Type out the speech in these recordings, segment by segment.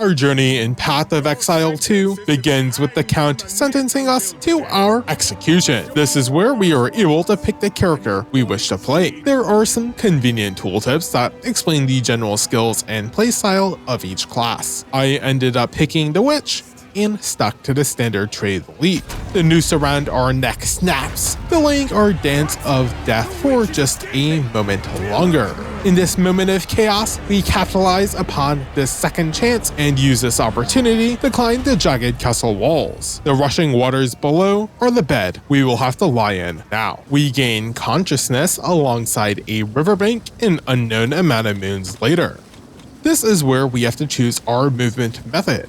Our journey in Path of Exile 2 begins with the Count sentencing us to our execution. This is where we are able to pick the character we wish to play. There are some convenient tooltips that explain the general skills and playstyle of each class. I ended up picking the Witch and stuck to the standard trade lead. The noose around our neck snaps, delaying our dance of death for just a moment longer. In this moment of chaos, we capitalize upon this second chance and use this opportunity to climb the jagged castle walls. The rushing waters below are the bed we will have to lie in now. We gain consciousness alongside a riverbank an unknown amount of moons later. This is where we have to choose our movement method.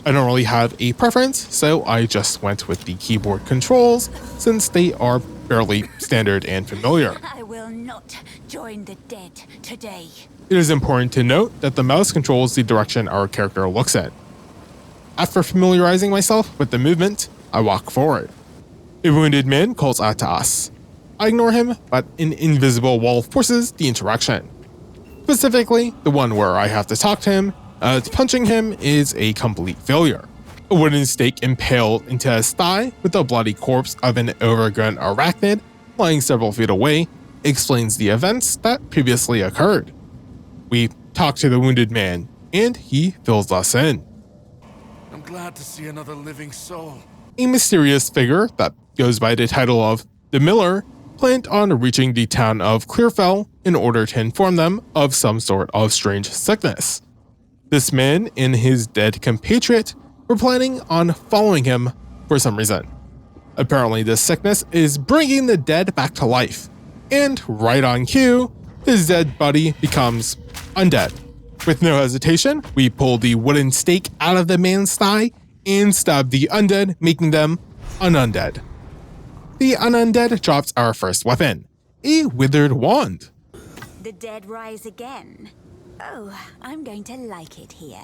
I don't really have a preference, so I just went with the keyboard controls since they are fairly standard and familiar. I will not join the dead today. It is important to note that the mouse controls the direction our character looks in. After familiarizing myself with the movement, I walk forward. A wounded man calls out to us. I ignore him, but an invisible wall forces the interaction. Specifically, the one where I have to talk to him. Punching him is a complete failure. A wooden stake impaled into his thigh with the bloody corpse of an overgrown arachnid lying several feet away explains the events that previously occurred. We talk to the wounded man, and he fills us in. I'm glad to see another living soul. A mysterious figure that goes by the title of the Miller planned on reaching the town of Clearfell in order to inform them of some sort of strange sickness. This man and his dead compatriot were planning on following him for some reason. Apparently this sickness is bringing the dead back to life, and right on cue, his dead buddy becomes undead. With no hesitation, we pull the wooden stake out of the man's thigh and stab the undead, making them undead. The undead drops our first weapon, a withered wand. The dead rise again. Oh, I'm going to like it here.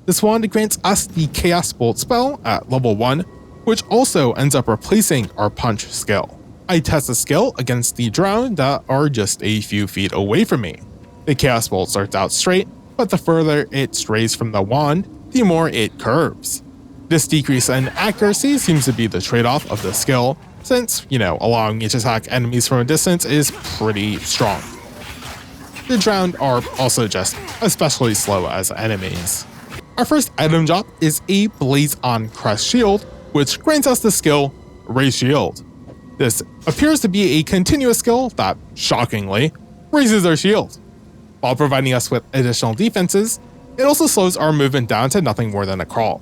This wand grants us the Chaos Bolt spell at level 1, which also ends up replacing our punch skill. I test the skill against the drowned that are just a few feet away from me. The Chaos Bolt starts out straight, but the further it strays from the wand, the more it curves. This decrease in accuracy seems to be the trade-off of the skill, since, allowing it to attack enemies from a distance is pretty strong. The drowned are also just especially slow as enemies. Our first item drop is a Blaze on Crest Shield, which grants us the skill Raise Shield. This appears to be a continuous skill that, shockingly, raises our shield. While providing us with additional defenses, it also slows our movement down to nothing more than a crawl.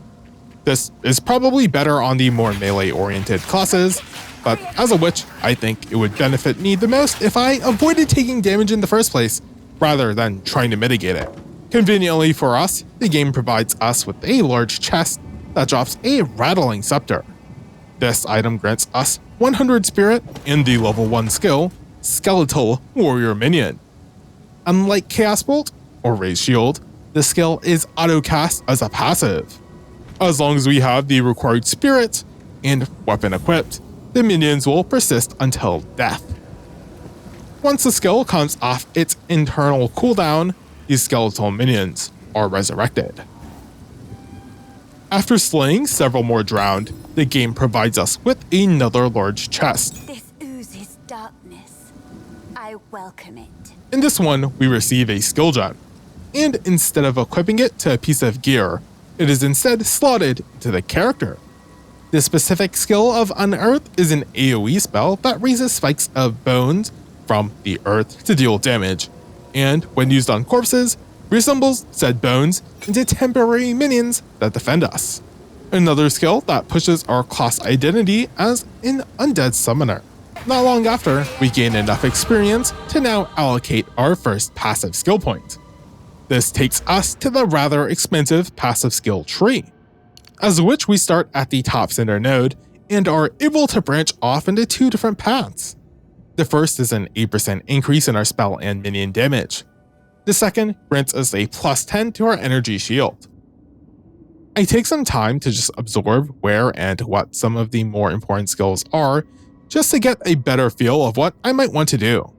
This is probably better on the more melee-oriented classes, but as a witch, I think it would benefit me the most if I avoided taking damage in the first place, rather than trying to mitigate it. Conveniently for us, the game provides us with a large chest that drops a rattling scepter. This item grants us 100 spirit and the level 1 skill, Skeletal Warrior Minion. Unlike Chaos Bolt or Raise Shield, the skill is auto-cast as a passive. As long as we have the required spirit and weapon equipped, the minions will persist until death. Once the skill comes off its internal cooldown, these skeletal minions are resurrected. After slaying several more drowned, the game provides us with another large chest. This oozes darkness. I welcome it. In this one, we receive a skill gem, and instead of equipping it to a piece of gear, it is instead slotted into the character. The specific skill of Unearth is an AoE spell that raises spikes of bones from the earth to deal damage, and when used on corpses, reassembles said bones into temporary minions that defend us. Another skill that pushes our class identity as an undead summoner. Not long after, we gain enough experience to now allocate our first passive skill point. This takes us to the rather expensive passive skill tree. As a witch, we start at the top center node and are able to branch off into two different paths. The first is an 8% increase in our spell and minion damage. The second grants us a plus 10 to our energy shield. I take some time to just absorb where and what some of the more important skills are, just to get a better feel of what I might want to do.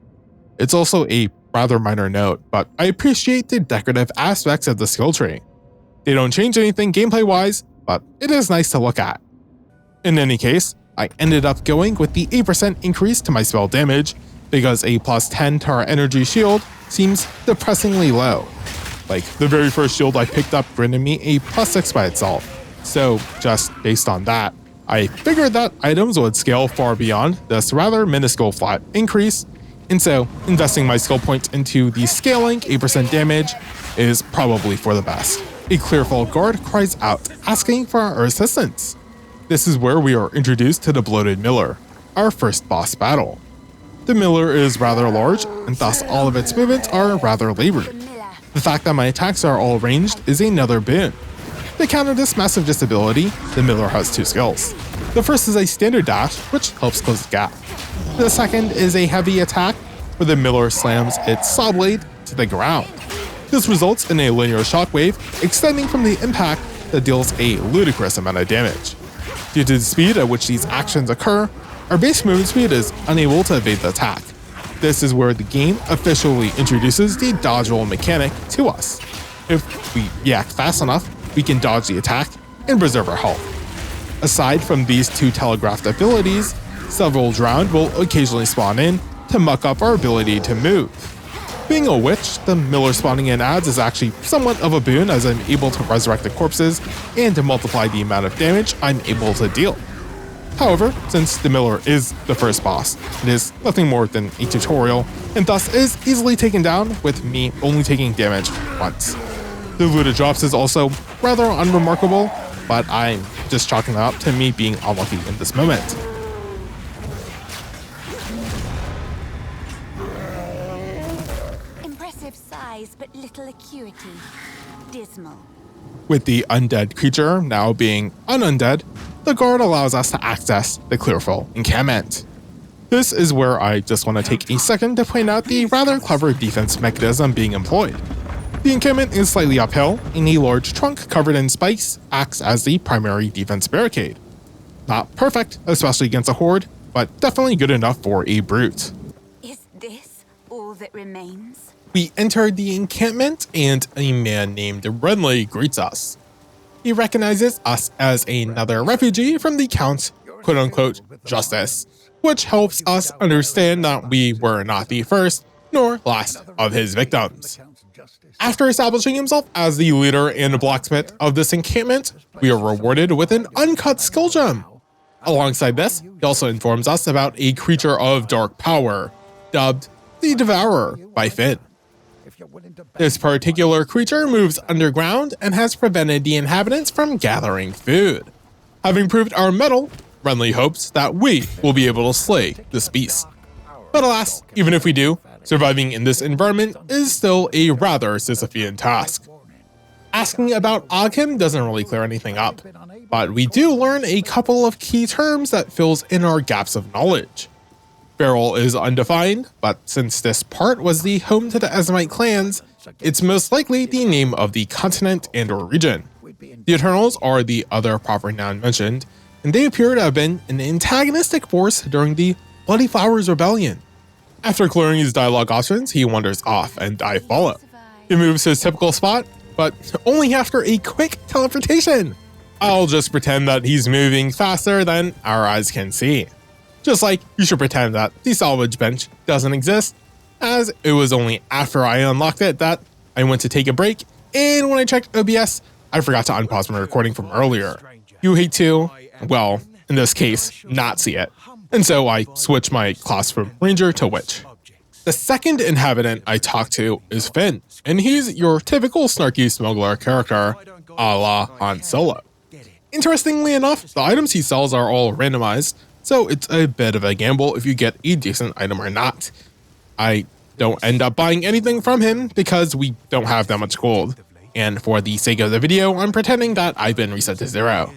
It's also a rather minor note, but I appreciate the decorative aspects of the skill tree. They don't change anything gameplay-wise, but it is nice to look at. In any case, I ended up going with the 8% increase to my spell damage because a plus 10 to our energy shield seems depressingly low. Like, the very first shield I picked up granted me a plus 6 by itself, so just based on that, I figured that items would scale far beyond this rather minuscule flat increase, and so investing my skill points into the scaling 8% damage is probably for the best. A Clearfell guard cries out, asking for our assistance. This is where we are introduced to the Bloated Miller, our first boss battle. The Miller is rather large, and thus all of its movements are rather labored. The fact that my attacks are all ranged is another boon. To counter this massive disability, the Miller has 2 skills. The first is a standard dash, which helps close the gap. The second is a heavy attack, where the Miller slams its saw blade to the ground. This results in a linear shockwave extending from the impact that deals a ludicrous amount of damage. Due to the speed at which these actions occur, our base movement speed is unable to evade the attack. This is where the game officially introduces the dodge roll mechanic to us. If we react fast enough, we can dodge the attack and preserve our health. Aside from these 2 telegraphed abilities, several drowned will occasionally spawn in to muck up our ability to move. Being a witch, the Miller spawning in adds is actually somewhat of a boon as I'm able to resurrect the corpses and to multiply the amount of damage I'm able to deal. However, since the Miller is the first boss, it is nothing more than a tutorial, and thus is easily taken down with me only taking damage once. The loot it drops is also rather unremarkable, but I'm just chalking that up to me being unlucky in this moment. Impressive size, but little acuity. Dismal. With the undead creature now being unundead, the guard allows us to access the Clearfell Encampment. This is where I just want to take a second to point out the rather clever defense mechanism being employed. The encampment is slightly uphill, and a large trunk covered in spikes acts as the primary defense barricade. Not perfect, especially against a horde, but definitely good enough for a brute. Is this all that remains? We enter the encampment, and a man named Renly greets us. He recognizes us as another refugee from the Count's quote-unquote justice, which helps us understand that we were not the first nor last of his victims. After establishing himself as the leader and blacksmith of this encampment, we are rewarded with an uncut skill gem. Alongside this, he also informs us about a creature of dark power, dubbed the Devourer by Finn. This particular creature moves underground and has prevented the inhabitants from gathering food. Having proved our mettle, Renly hopes that we will be able to slay this beast. But alas, even if we do, surviving in this environment is still a rather Sisyphean task. Asking about Ogham doesn't really clear anything up, but we do learn a couple of key terms that fills in our gaps of knowledge. Feral is undefined, but since this part was the home to the Ezomite clans, it's most likely the name of the continent and or region. The Eternals are the other proper noun mentioned, and they appear to have been an antagonistic force during the Bloody Flowers Rebellion. After clearing his dialogue options, he wanders off, and I follow. He moves to his typical spot, but only after a quick teleportation. I'll just pretend that he's moving faster than our eyes can see. Just like you should pretend that the salvage bench doesn't exist, as it was only after I unlocked it that I went to take a break, and when I checked OBS, I forgot to unpause my recording from earlier. You hate to, well, in this case, not see it. And so I switched my class from Ranger to Witch. The second inhabitant I talked to is Finn, and he's your typical snarky smuggler character, a la Han Solo. Interestingly enough, the items he sells are all randomized, so it's a bit of a gamble if you get a decent item or not. I don't end up buying anything from him because we don't have that much gold, and for the sake of the video, I'm pretending that I've been reset to 0.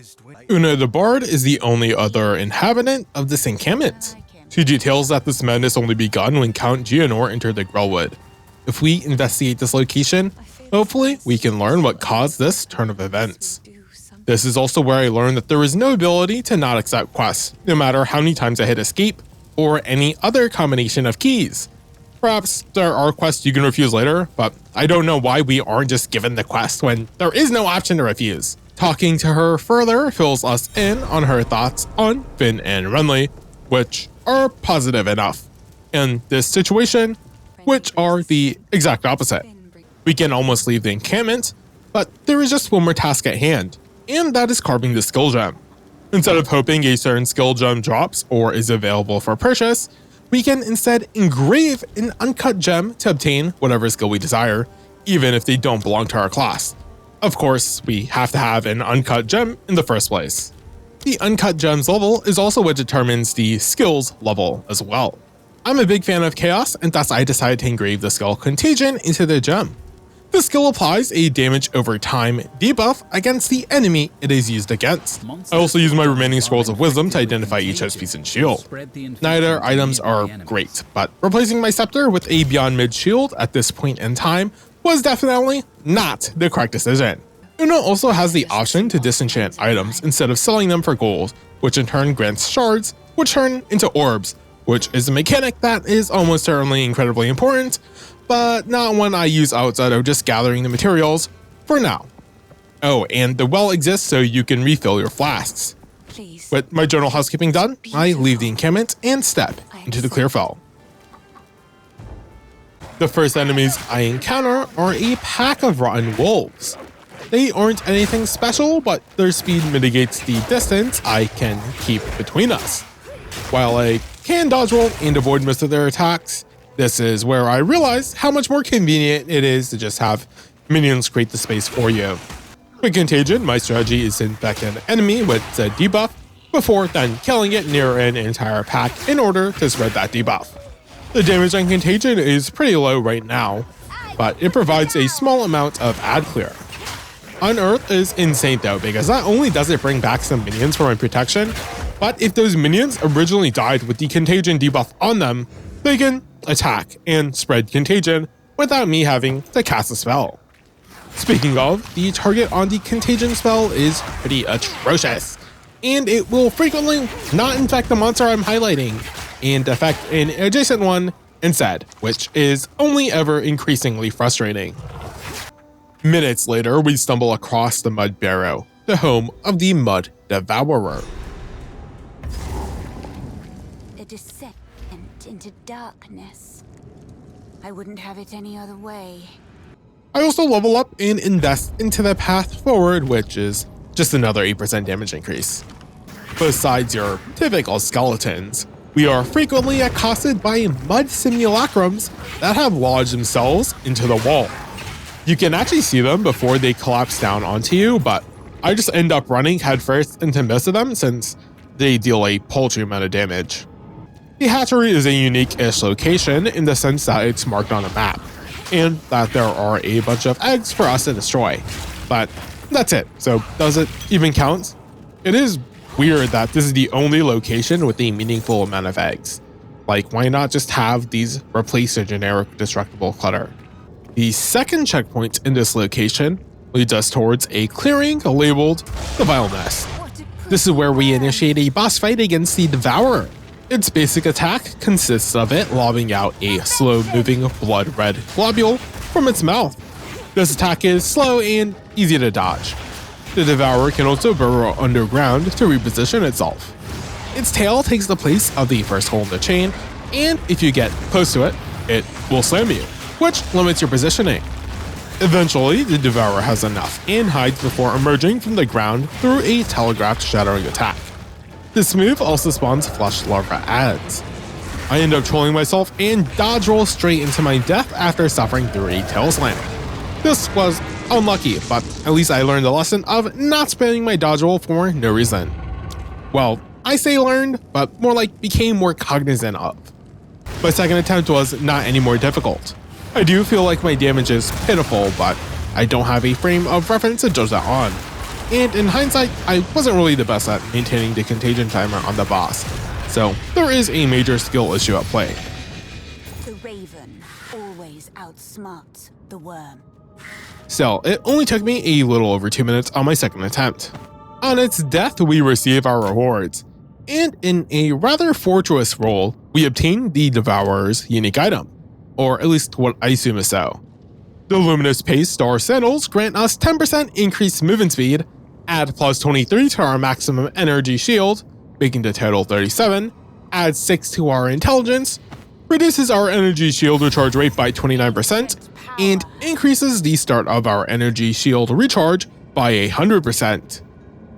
Una the Bard is the only other inhabitant of this encampment. She details that this madness only begun when Count Geonor entered the Grelwood. If we investigate this location, hopefully we can learn what caused this turn of events. This is also where I learned that there is no ability to not accept quests, no matter how many times I hit escape, or any other combination of keys. Perhaps there are quests you can refuse later, but I don't know why we aren't just given the quest when there is no option to refuse. Talking to her further fills us in on her thoughts on Finn and Renly, which are positive enough. In this situation, which are the exact opposite. We can almost leave the encampment, but there is just one more task at hand, and that is carving the skill gem. Instead of hoping a certain skill gem drops or is available for purchase, we can instead engrave an uncut gem to obtain whatever skill we desire, even if they don't belong to our class. Of course, we have to have an uncut gem in the first place. The uncut gems level is also what determines the skills level as well. I'm a big fan of Chaos, and thus I decided to engrave the skill Contagion into the gem. The skill applies a damage over time debuff against the enemy it is used against. I also use my remaining scrolls of wisdom to identify each piece and shield. Neither items are great, but replacing my scepter with a beyond mid shield at this point in time was definitely not the correct decision. Uno also has the option to disenchant items instead of selling them for gold, which in turn grants shards, which turn into orbs, which is a mechanic that is almost certainly incredibly important, but not one I use outside of just gathering the materials for now. Oh, and the well exists so you can refill your flasks. Please. With my general housekeeping done, I leave the encampment and step into the Clearfell. The first enemies I encounter are a pack of rotten wolves. They aren't anything special, but their speed mitigates the distance I can keep between us. While I can dodge roll and avoid most of their attacks, this is where I realize how much more convenient it is to just have minions create the space for you. With Contagion, my strategy is to infect an enemy with said debuff before then killing it near an entire pack in order to spread that debuff. The damage on Contagion is pretty low right now, but it provides a small amount of ad clear. Unearth is insane though, because not only does it bring back some minions for my protection, but if those minions originally died with the Contagion debuff on them, they can attack and spread Contagion without me having to cast a spell. Speaking of, the target on the Contagion spell is pretty atrocious, and it will frequently not infect the monster I'm highlighting, and affect an adjacent one instead, which is only ever increasingly frustrating. Minutes later, we stumble across the Mud Burrow, the home of the Mud Devourer. A descent into darkness. I wouldn't have it any other way. I also level up and invest into the path forward, which is just another 8% damage increase. Besides your typical skeletons, we are frequently accosted by mud simulacrums that have lodged themselves into the wall. You can actually see them before they collapse down onto you, but I just end up running headfirst into most of them since they deal a paltry amount of damage. The hatchery is a unique-ish location in the sense that it's marked on a map, and that there are a bunch of eggs for us to destroy. But that's it, so does it even count? It is weird that this is the only location with a meaningful amount of eggs. Like, why not just have these replace a generic destructible clutter? The second checkpoint in this location leads us towards a clearing labeled the Vale Nest. This is where we initiate a boss fight against the Devourer. Its basic attack consists of it lobbing out a slow-moving blood-red globule from its mouth. This attack is slow and easy to dodge. The Devourer can also burrow underground to reposition itself. Its tail takes the place of the first hole in the chain, and if you get close to it, it will slam you, which limits your positioning. Eventually, the Devourer has enough and hides before emerging from the ground through a telegraphed shattering attack. This move also spawns flesh larva adds. I end up trolling myself and dodge roll straight into my death after suffering through a tail slam. This was unlucky, but at least I learned the lesson of not spamming my dodge roll for no reason. Well, I say learned, but more like became more cognizant of. My second attempt was not any more difficult. I do feel like my damage is pitiful, but I don't have a frame of reference to judge that on. And in hindsight, I wasn't really the best at maintaining the contagion timer on the boss, so there is a major skill issue at play. The raven always outsmarts the worm. Still, it only took me a little over 2 minutes on my second attempt. On its death, we receive our rewards, and in a rather fortuitous roll, we obtain the Devourer's unique item. or at least what I assume is so. The Luminous Paste Star Sandals grant us 10% increased movement speed, add plus 23 to our maximum energy shield, making the total 37, add 6 to our intelligence, reduces our energy shield recharge rate by 29%, and increases the start of our energy shield recharge by 100%.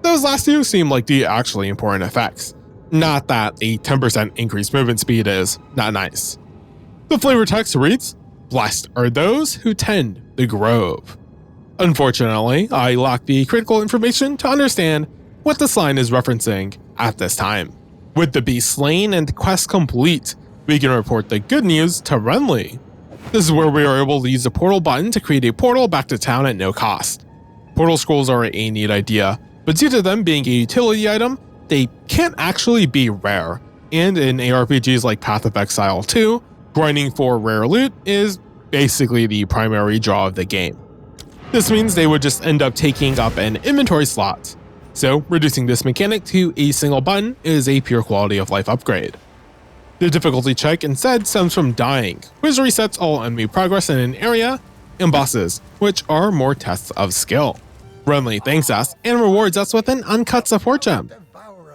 Those last two seem like the actually important effects, not that a 10% increased movement speed is not nice. The flavor text reads, "Blessed are those who tend the grove." Unfortunately, I lack the critical information to understand what this line is referencing at this time. With the beast slain and quest complete, we can report the good news to Renly. This is where we are able to use the portal button to create a portal back to town at no cost. Portal scrolls are a neat idea, but due to them being a utility item, they can't actually be rare, and in ARPGs like Path of Exile 2, grinding for rare loot is basically the primary draw of the game. This means they would just end up taking up an inventory slot, so reducing this mechanic to a single button is a pure quality of life upgrade. The difficulty check instead stems from dying, which resets all enemy progress in an area, and bosses, which are more tests of skill. Renly thanks us and rewards us with an uncut support gem.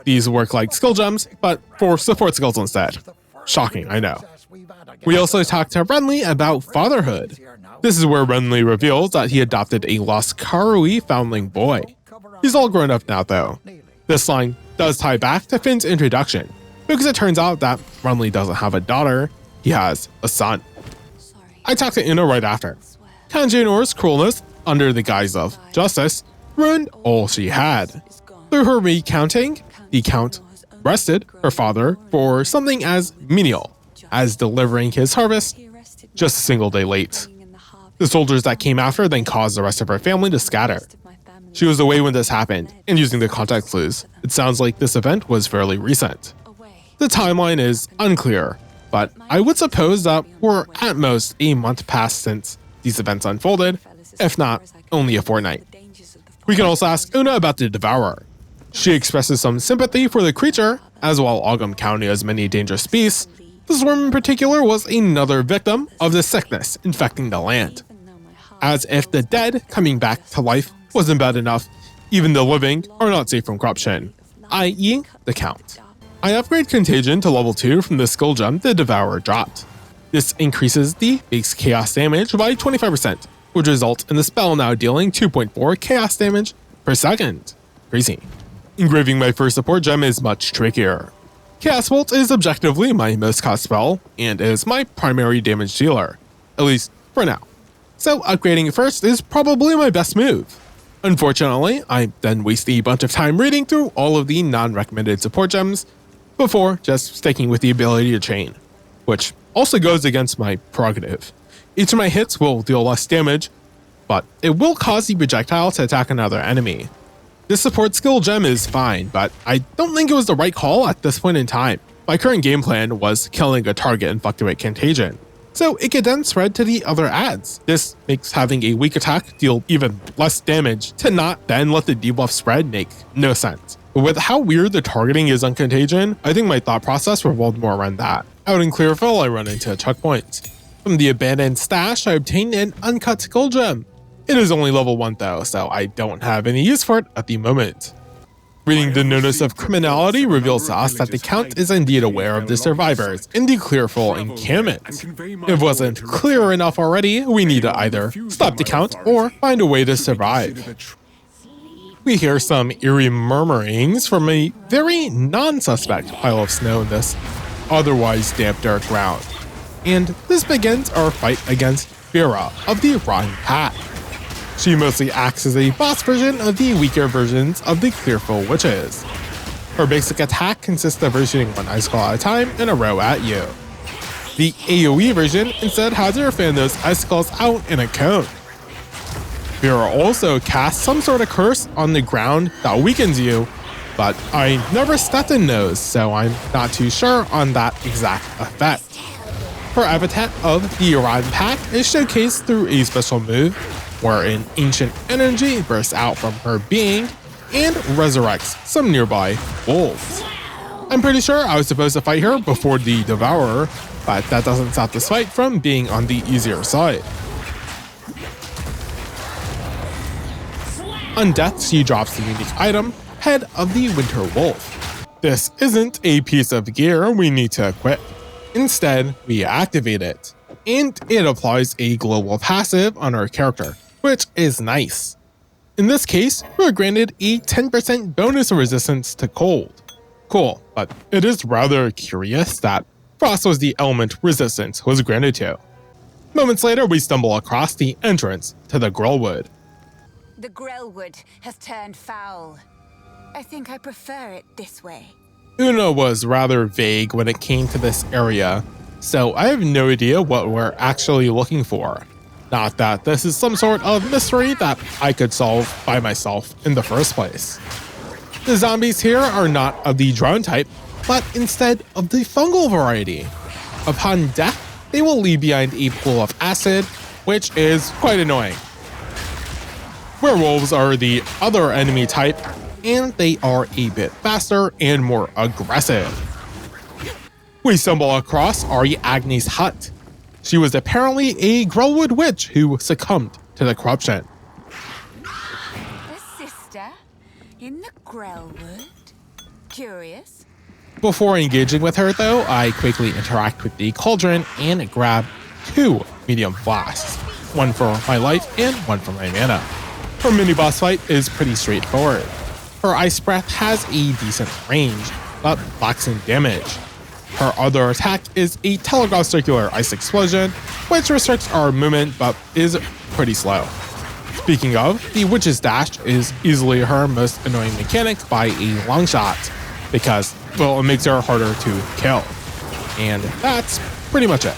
These work like skill gems, but for support skills instead. Shocking, I know. We also talked to Renly about fatherhood. This is where Renly reveals that he adopted a lost Karui foundling boy. He's all grown up now though. This line does tie back to Finn's introduction, because it turns out that Renly doesn't have a daughter, he has a son. I talked to Una right after. Kanjinor's cruelness, under the guise of justice, ruined all she had. Through her recounting, the Count arrested her father for something as menial as delivering his harvest just a single day late. The soldiers that came after then caused the rest of her family to scatter. She was away when this happened, and using the context clues, it sounds like this event was fairly recent. The timeline is unclear, but I would suppose that we're at most a month past since these events unfolded, if not only a fortnight. We can also ask Una about the Devourer. She expresses some sympathy for the creature, as while Ogham County has many dangerous beasts, the swarm in particular was another victim of the sickness infecting the land. As if the dead coming back to life wasn't bad enough, even the living are not safe from corruption, i.e. the Count. I upgrade Contagion to level 2 from the skill gem the Devourer dropped. This increases the base chaos damage by 25%, which results in the spell now dealing 2.4 chaos damage per second. Crazy. Engraving my first support gem is much trickier. Chaos Bolt is objectively my most cost spell, and is my primary damage dealer, at least for now. So upgrading it first is probably my best move. Unfortunately, I then waste a bunch of time reading through all of the non-recommended support gems before just sticking with the ability to chain, which also goes against my prerogative. Each of my hits will deal less damage, but it will cause the projectile to attack another enemy. This support skill gem is fine, but I don't think it was the right call at this point in time. My current game plan was killing a target and fluctuate Contagion, so it could then spread to the other adds. This makes having a weak attack deal even less damage to not then let the debuff spread make no sense. But with how weird the targeting is on Contagion, I think my thought process revolved more around that. Out in Clearfell, I run into a checkpoint. From the abandoned stash, I obtained an uncut skill gem. It is only level 1 though, so I don't have any use for it at the moment. Reading the Notice of Criminality reveals to us that the Count is indeed aware of the survivors in the Clearfell Encampment. If it wasn't clear enough already, we need to either stop the Count or find a way to survive. We hear some eerie murmurings from a very non-suspect pile of snow in this otherwise damp dirt ground. And this begins our fight against Burrow of the Rotten Path. She mostly acts as a boss version of the weaker versions of the Clearfell Witches. Her basic attack consists of her shooting one icicle at a time in a row at you. The AoE version instead has her fan those icicles out in a cone. Burrow also casts some sort of curse on the ground that weakens you, but I never stepped in those, so I'm not too sure on that exact effect. Her epithet of the Rotten Path is showcased through a special move, where an ancient energy bursts out from her being and resurrects some nearby wolves. I'm pretty sure I was supposed to fight her before the Devourer but that doesn't stop this fight from being on the easier side. On death, she drops the unique item, Head of the Winter Wolf. This isn't a piece of gear we need to equip. Instead, we activate it, and it applies a global passive on our character, which is nice. In this case, we're granted a 10% bonus resistance to cold. Cool, but it is rather curious that frost was the element resistance was granted to. Moments later, we stumble across the entrance to the Grelwood. The Grelwood has turned foul. I think I prefer it this way. Una was rather vague when it came to this area, so I have no idea what we're actually looking for. Not that this is some sort of mystery that I could solve by myself in the first place. The zombies here are not of the drone type, but instead of the fungal variety. Upon death, they will leave behind a pool of acid, which is quite annoying. Werewolves are the other enemy type, and they are a bit faster and more aggressive. We stumble across Agni's hut. She was apparently a Grelwood witch who succumbed to the corruption. A sister in the Grelwood? Curious. Before engaging with her though, I quickly interact with the cauldron and grab 2 medium flasks, one for my life and one for my mana. Her mini boss fight is pretty straightforward. Her ice breath has a decent range, but lacks in damage. Her other attack is a telegraph circular ice explosion, which restricts our movement but is pretty slow. Speaking of, the witch's dash is easily her most annoying mechanic by a long shot, because, well, it makes her harder to kill. And that's pretty much it.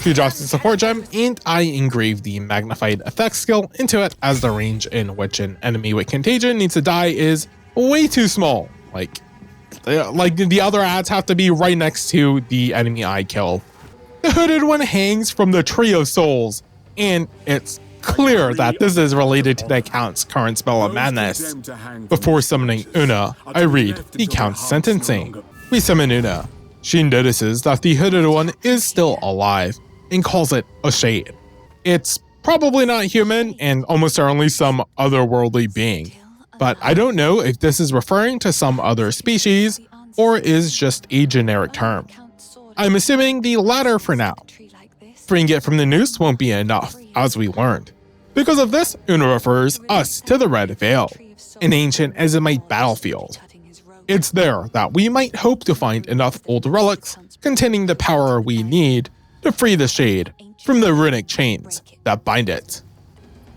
She drops the support gem, and I engrave the magnified effects skill into it, as the range in which an enemy with contagion needs to die is way too small. Like the other ads have to be right next to the enemy I kill. The hooded one hangs from the Tree of Souls, and it's clear that this is related to the Count's current spell of madness. Before summoning Una, I read the Count's sentencing. We summon Una. She notices that the hooded one is still alive, and calls it a shade. It's probably not human and almost certainly some otherworldly being, but I don't know if this is referring to some other species or is just a generic term. I'm assuming the latter for now. Freeing it from the noose won't be enough, as we learned. Because of this, Una refers us to the Red Vale, an ancient Azimite battlefield. It's there that we might hope to find enough old relics containing the power we need to free the shade from the runic chains that bind it.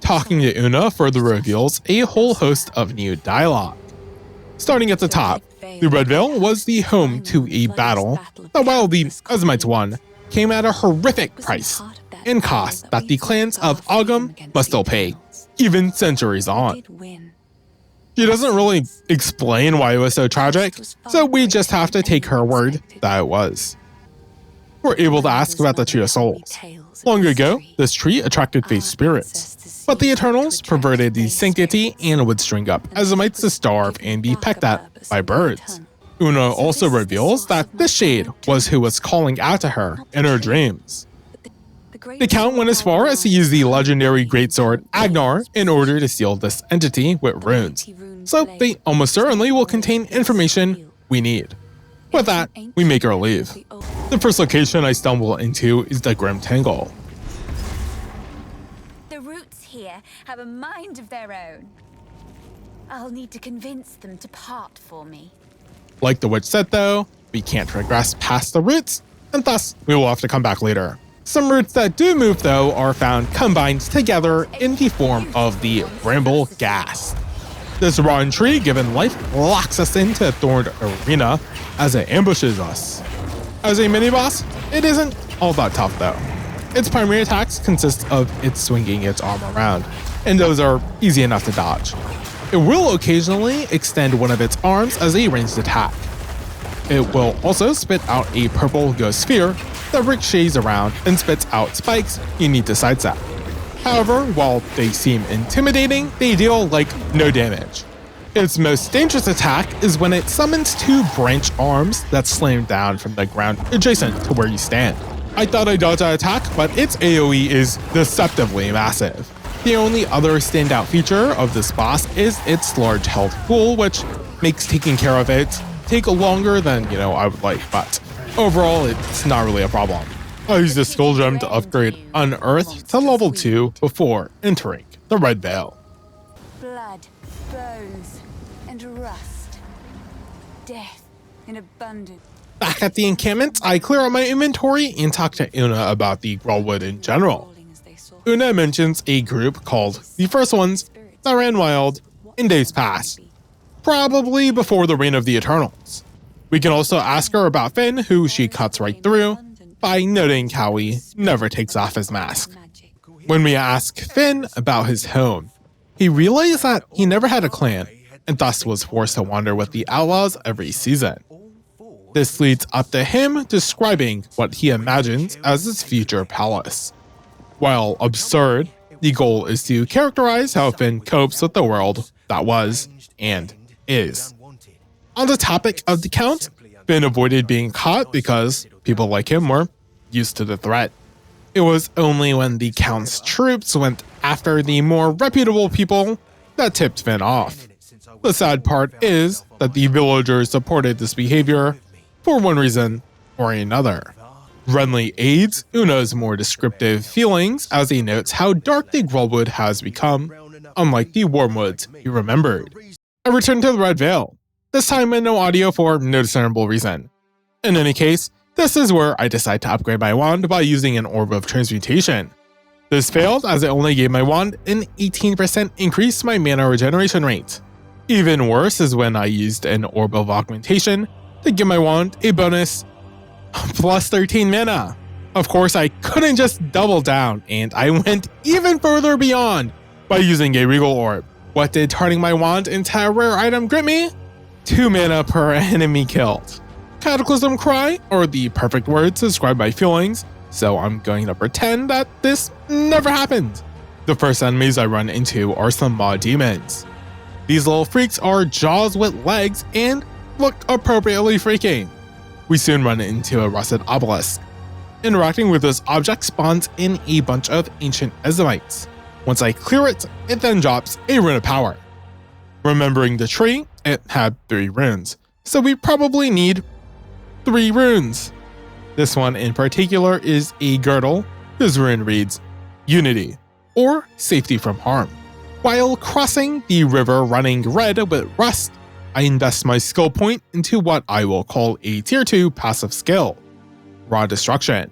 Talking to Una further reveals a whole host of new dialogue. Starting at the top, the Red Vale was the home to a battle that, while the Azimites won, came at a horrific price and cost that the clans of Ogham must still pay, even centuries on. She doesn't really explain why it was so tragic, so we just have to take her word that it was. We're able to ask about the Tree of Souls. Long ago, this tree attracted faith spirits, but the Eternals perverted the sanctity and would string up Azimites to starve and be pecked at by birds. Una also reveals that this shade was who was calling out to her in her dreams. The Count went as far as to use the legendary greatsword Agnar in order to seal this entity with runes, so they almost certainly will contain information we need. With that, we make our leave. The first location I stumble into is the grim Tangle. The roots here have a mind of their own. I'll need to convince them to part for me. Like the witch said though, we can't regress past the roots, and thus we will have to come back later. Some roots that do move though are found combined together in the form of the Bramble Ghast. This rotten tree, given life, locks us into a thorned arena as it ambushes us. As a mini-boss, it isn't all that tough though. Its primary attacks consist of it swinging its arm around, and those are easy enough to dodge. It will occasionally extend one of its arms as a ranged attack. It will also spit out a purple ghost sphere that ricochets around and spits out spikes you need to sidestep. However, while they seem intimidating, they deal like no damage. Its most dangerous attack is when it summons 2 branch arms that slam down from the ground adjacent to where you stand. I thought I dodged that attack, but its AoE is deceptively massive. The only other standout feature of this boss is its large health pool, which makes taking care of it take longer than, I would like, but overall, it's not really a problem. I used the skill gem to upgrade Unearth to level 2 before entering the Red Vale. Blood, bones, and rust. Death in abundance. Back at the encampment, I clear out my inventory and talk to Una about the Grelwood in general. Una mentions a group called the First Ones that ran wild in days past, probably before the reign of the Eternals. We can also ask her about Finn, who she cuts right through, by noting how he never takes off his mask. When we ask Finn about his home, he realized that he never had a clan, and thus was forced to wander with the outlaws every season. This leads up to him describing what he imagines as his future palace. While absurd, the goal is to characterize how Finn copes with the world that was and is. On the topic of the Count, Finn avoided being caught because people like him were used to the threat. It was only when the Count's troops went after the more reputable people that tipped Finn off. The sad part is that the villagers supported this behavior for one reason or another. Renly aids Una's more descriptive feelings as he notes how dark the Grelwood has become, unlike the Wormwoods he remembered. I return to the Red Vale, this time with no audio for no discernible reason. In any case, this is where I decide to upgrade my wand by using an Orb of Transmutation. This failed as it only gave my wand an 18% increase to my mana regeneration rate. Even worse is when I used an Orb of Augmentation to give my wand a bonus plus 13 mana. Of course, I couldn't just double down, and I went even further beyond by using a Regal Orb. What did turning my wand into a rare item grant me? 2 mana per enemy killed. Cataclysm Cry are the perfect words to describe my feelings, so I'm going to pretend that this never happened. The first enemies I run into are some Maw demons. These little freaks are jaws with legs and look appropriately freaking. We soon run into a rusted obelisk. Interacting with this object spawns in a bunch of ancient Ezamites. Once I clear it, it then drops a rune of power. Remembering the tree, it had 3 runes, so we probably need 3 runes. This one in particular is a girdle, whose rune reads Unity, or Safety from Harm. While crossing the river running red with rust, I invest my skill point into what I will call a tier 2 passive skill, Raw Destruction.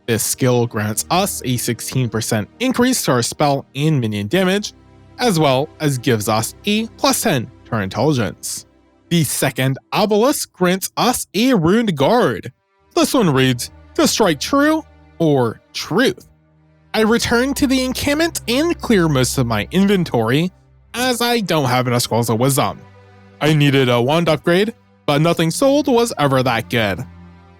This skill grants us a 16% increase to our spell and minion damage, as well as gives us a plus 10 to our intelligence. The second obelisk grants us a runed guard. This one reads, to strike true or truth. I return to the encampment and clear most of my inventory, as I don't have enough scrolls of wisdom. I needed a wand upgrade, but nothing sold was ever that good.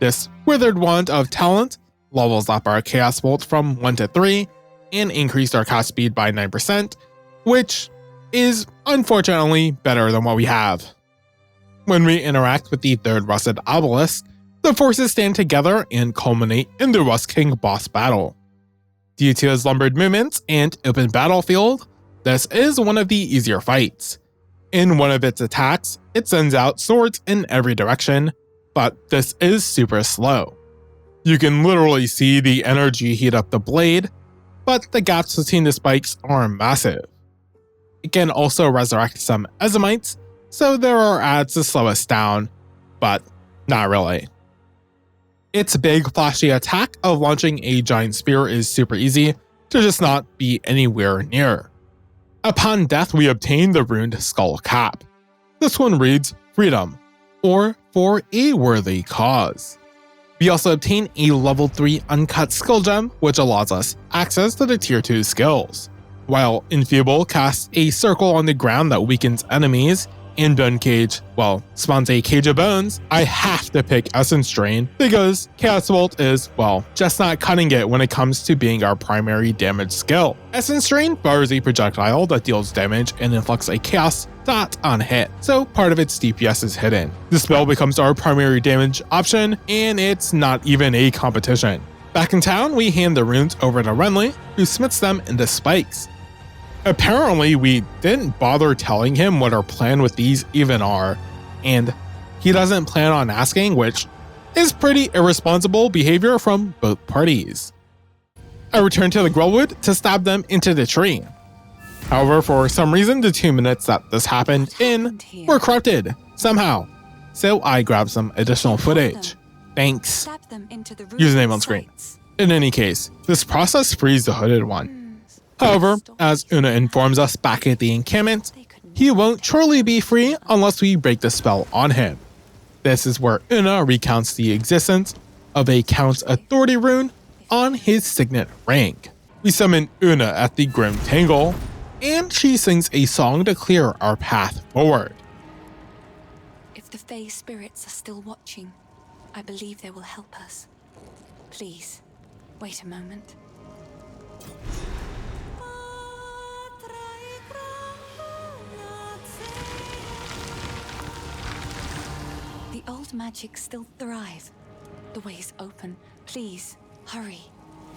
This Withered Wand of Talent levels up our Chaos Bolt from 1 to 3 and increased our cast speed by 9%, which is unfortunately better than what we have. When we interact with the third Rusted Obelisk, the forces stand together and culminate in the Rust King boss battle. Due to his lumbered movements and open battlefield, this is one of the easier fights. In one of its attacks, it sends out swords in every direction, but this is super slow. You can literally see the energy heat up the blade, but the gaps between the spikes are massive. It can also resurrect some Ezamites, so there are ads to slow us down, but not really. Its big flashy attack of launching a giant spear is super easy to just not be anywhere near. Upon death, we obtain the runed skull cap. This one reads Freedom, or for a worthy cause. We also obtain a level 3 uncut skill gem, which allows us access to the tier 2 skills. While Enfeeble casts a circle on the ground that weakens enemies and Bone Cage, well, spawns a Cage of Bones, I have to pick Essence Drain because Chaos Bolt is, well, just not cutting it when it comes to being our primary damage skill. Essence Drain fires a projectile that deals damage and inflicts a Chaos dot on hit, so part of its DPS is hidden. The spell becomes our primary damage option, and it's not even a competition. Back in town, we hand the runes over to Renly, who smits them into spikes. Apparently, we didn't bother telling him what our plan with these even are, and he doesn't plan on asking, which is pretty irresponsible behavior from both parties. I return to the Grelwood to stab them into the tree. However, for some reason, the 2 minutes that this happened in were corrupted somehow, so I grabbed some additional footage. Thanks. Username on screen. In any case, this process frees the hooded one. However, as Una informs us back at the encampment, he won't truly be free unless we break the spell on him. This is where Una recounts the existence of a Count's authority rune on his signet ring. We summon Una at the grim Tangle, and she sings a song to clear our path forward. If the Fae spirits are still watching, I believe they will help us. Please, wait a moment. The old magic still thrive. The way is open. Please, hurry.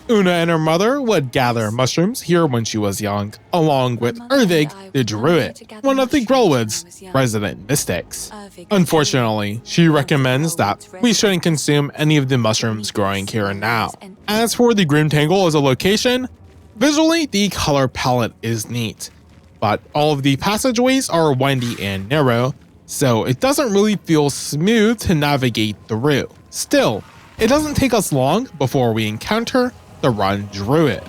Una and her mother would gather mushrooms here when she was young, along with Ervig the Druid, one of the Grelwood's resident mystics. Unfortunately, she recommends that we shouldn't consume any of the mushrooms growing here and now. As for the Grim Tangle as a location, visually the color palette is neat, but all of the passageways are windy and narrow, so it doesn't really feel smooth to navigate through. Still, it doesn't take us long before we encounter the Run Druid.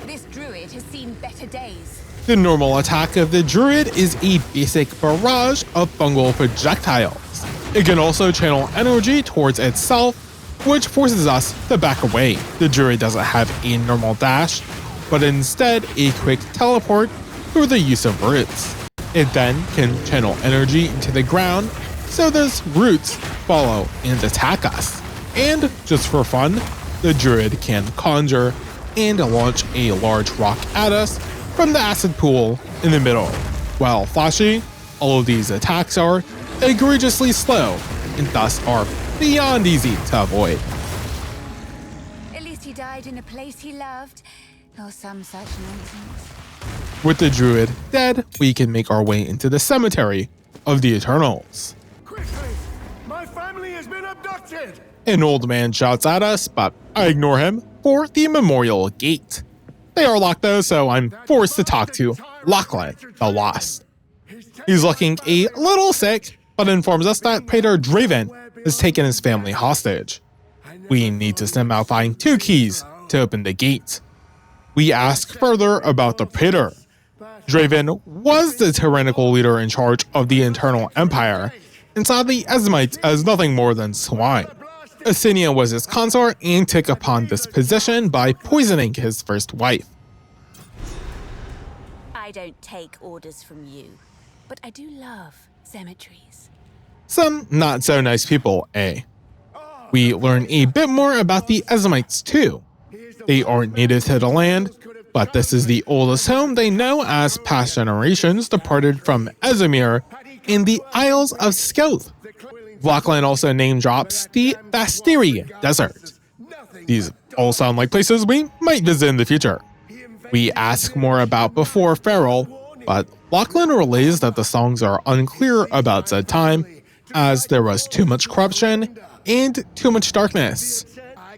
This druid has seen better days. The normal attack of the Druid is a basic barrage of fungal projectiles. It can also channel energy towards itself, which forces us to back away. The Druid doesn't have a normal dash, but instead a quick teleport through the use of roots. It then can channel energy into the ground, so those roots follow and attack us. And just for fun, the Druid can conjure and launch a large rock at us from the acid pool in the middle. While flashy, all of these attacks are egregiously slow and thus are beyond easy to avoid. At least he died in a place he loved, or some such nonsense. With the Druid dead, we can make our way into the cemetery of the Eternals. Quickly! My family has been abducted! An old man shouts at us, but I ignore him for the memorial gate. They are locked though, so I'm forced to talk to Lachlan, the Lost. He's looking a little sick, but informs us that Praetor Draven has taken his family hostage. We need to somehow find 2 keys to open the gate. We ask further about the Praetor. Draven was the tyrannical leader in charge of the Internal Empire, and saw the Ezmites as nothing more than swine. Asenia was his consort and took upon this position by poisoning his first wife. I don't take orders from you, but I do love cemeteries. Some not so nice people, eh? We learn a bit more about the Ezmites too. They are native to the land, but this is the oldest home they know, as past generations departed from Ezimir in the Isles of Scoth. Lachlan also name drops the Bastiri Desert. These all sound like places we might visit in the future. We ask more about before Feral, but Lachlan relays that the songs are unclear about said time, as there was too much corruption and too much darkness.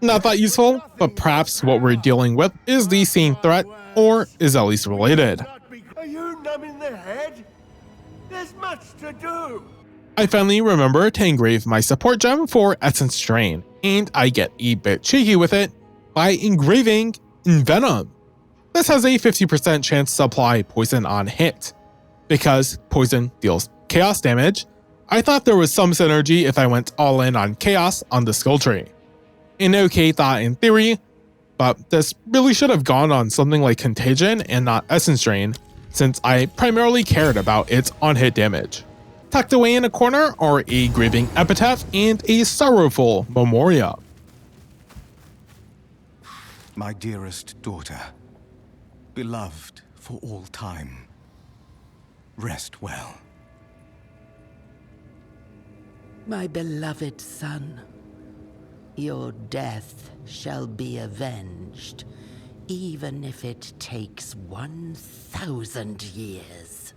Not that useful, but perhaps what we're dealing with is the same threat, or is at least related. Are you numb in the head? There's much to do! I finally remember to engrave my support gem for Essence Drain, and I get a bit cheeky with it by engraving Envenom. This has a 50% chance to apply poison on hit. Because poison deals chaos damage, I thought there was some synergy if I went all in on chaos on the skill tree. An okay thought in theory, but this really should have gone on something like Contagion and not Essence Drain, since I primarily cared about its on-hit damage. Tucked away in a corner are a grieving epitaph and a sorrowful memorial. My dearest daughter, beloved for all time, rest well. My beloved son, your death shall be avenged, even if it takes 1,000 years.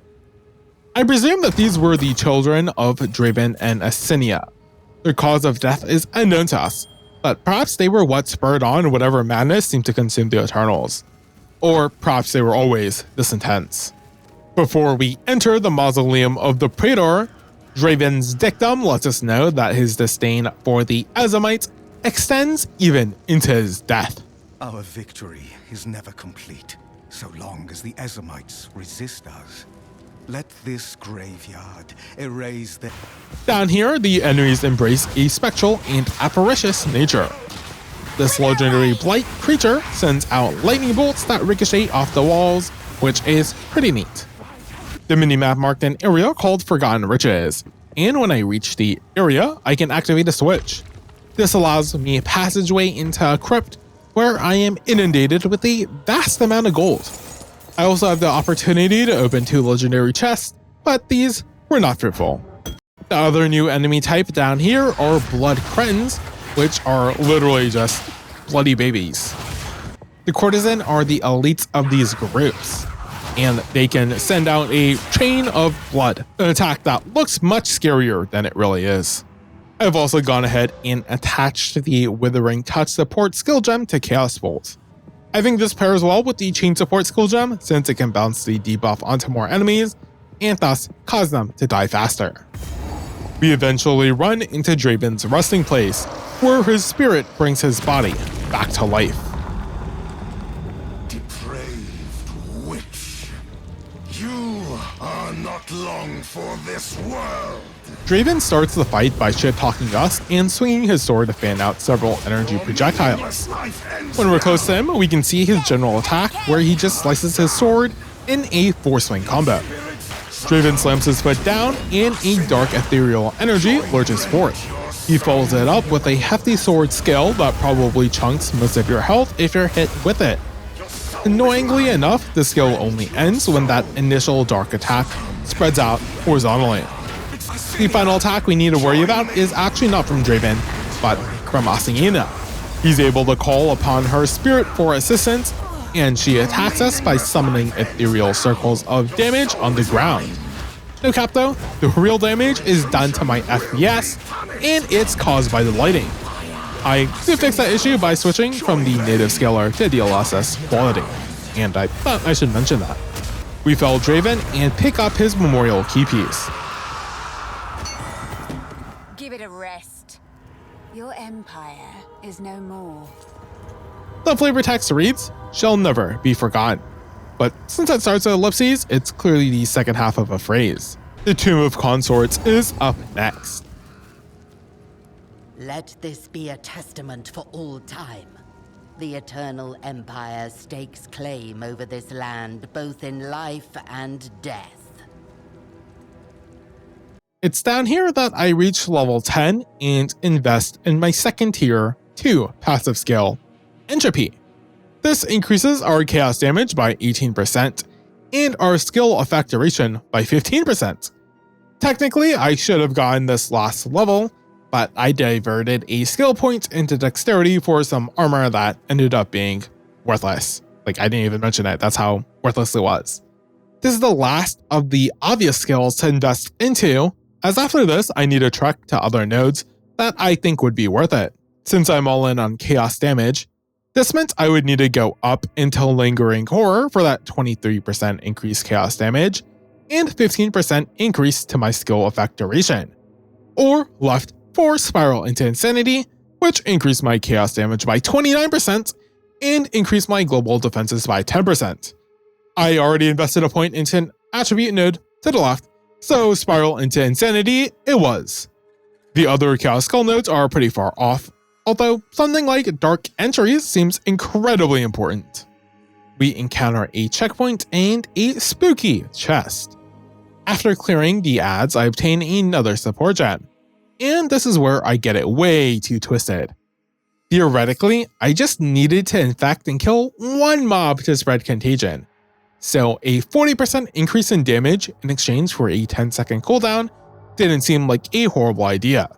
I presume that these were the children of Draven and Assinia. Their cause of death is unknown to us, but perhaps they were what spurred on whatever madness seemed to consume the Eternals. Or perhaps they were always this intense. Before we enter the mausoleum of the Praetor, Draven's dictum lets us know that his disdain for the Ezamites extends even into his death. Our victory is never complete, so long as the Ezamites resist us. Let this graveyard erase their... Down here, the enemies embrace a spectral and avaricious nature. This legendary blight creature sends out lightning bolts that ricochet off the walls, which is pretty neat. The minimap marked an area called Forgotten Riches, and when I reach the area, I can activate a switch. This allows me a passageway into a crypt where I am inundated with a vast amount of gold. I also have the opportunity to open 2 legendary chests, but these were not fruitful. The other new enemy type down here are Blood Cretins, which are literally just bloody babies. The Courtesan are the elites of these groups, and they can send out a chain of blood, an attack that looks much scarier than it really is. I've also gone ahead and attached the Withering Touch support skill gem to Chaos Bolt. I think this pairs well with the Chain support skill gem since it can bounce the debuff onto more enemies and thus cause them to die faster. We eventually run into Draven's resting place, where his spirit brings his body back to life. Depraved witch, you are not long for this world. Draven starts the fight by shit-talking us and swinging his sword to fan out several energy projectiles. When we're close to him, we can see his general attack where he just slices his sword in a 4-swing combo. Draven slams his foot down and a dark ethereal energy lurches forth. He follows it up with a hefty sword skill that probably chunks most of your health if you're hit with it. Annoyingly enough, the skill only ends when that initial dark attack spreads out horizontally. The final attack we need to worry about is actually not from Draven, but from Assinia. He's able to call upon her spirit for assistance, and she attacks us by summoning ethereal circles of damage on the ground. No cap though, the real damage is done to my FPS, and it's caused by the lighting. I did fix that issue by switching from the native scaler to DLSS quality, and I thought I should mention that. We fell Draven and pick up his memorial key piece. Give it a rest. Your empire is no more. The flavor text reads, "Shall never be forgotten." But since it starts with ellipses, it's clearly the second half of a phrase. The Tomb of Consorts is up next. Let this be a testament for all time. The Eternal Empire stakes claim over this land, both in life and death. It's down here that I reach level 10 and invest in my second tier 2 passive skill, Entropy. This increases our chaos damage by 18% and our skill effect duration by 15%. Technically, I should have gotten this last level, but I diverted a skill point into dexterity for some armor that ended up being worthless. Like, I didn't even mention it, that's how worthless it was. This is the last of the obvious skills to invest into, as after this I need to trek to other nodes that I think would be worth it. Since I'm all in on chaos damage, this meant I would need to go up into Lingering Horror for that 23% increased chaos damage and 15% increase to my skill effect duration, or left for Spiral into Insanity, which increased my chaos damage by 29% and increased my global defenses by 10%. I already invested a point into an attribute node to the left, so Spiral into Insanity it was. The other chaos skill nodes are pretty far off, although something like Dark Entries seems incredibly important. We encounter a checkpoint and a spooky chest. After clearing the ads, I obtain another support gem. And this is where I get it way too twisted. Theoretically, I just needed to infect and kill one mob to spread contagion. So a 40% increase in damage in exchange for a 10-second cooldown didn't seem like a horrible idea.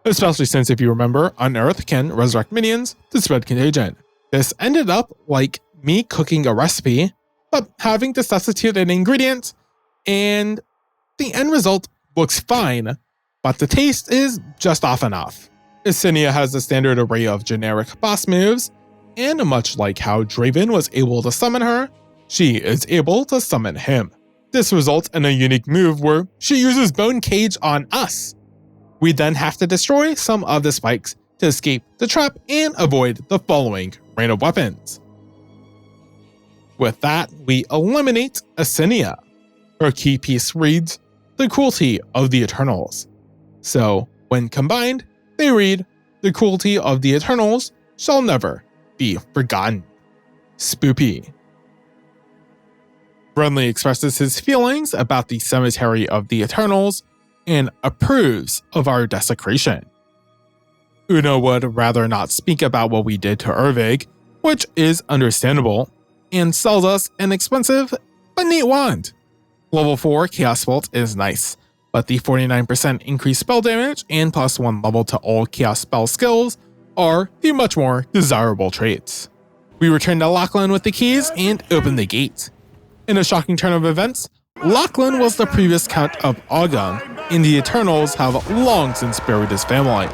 Especially since, if you remember, Unearth can resurrect minions to spread contagion. This ended up like me cooking a recipe, but having to substitute an ingredient, and the end result looks fine, but the taste is just off enough. Yesenia has a standard array of generic boss moves, and much like how Draven was able to summon her, she is able to summon him. This results in a unique move where she uses Bone Cage on us. We then have to destroy some of the spikes to escape the trap and avoid the following rain of weapons. With that, we eliminate Yesenia. Her key piece reads, "The cruelty of the Eternals." So, when combined, they read, "The cruelty of the Eternals shall never be forgotten." Spoopy. Brenly expresses his feelings about the Cemetery of the Eternals and approves of our desecration. Una would rather not speak about what we did to Ervig, which is understandable, and sells us an expensive but neat wand. Level 4 Chaos Bolt is nice, but the 49% increased spell damage and +1 level to all Chaos spell skills are the much more desirable traits. We return to Lachlan with the keys and open the gate. In a shocking turn of events, Lachlan was the previous Count of Ogham, and the Eternals have long since buried his family.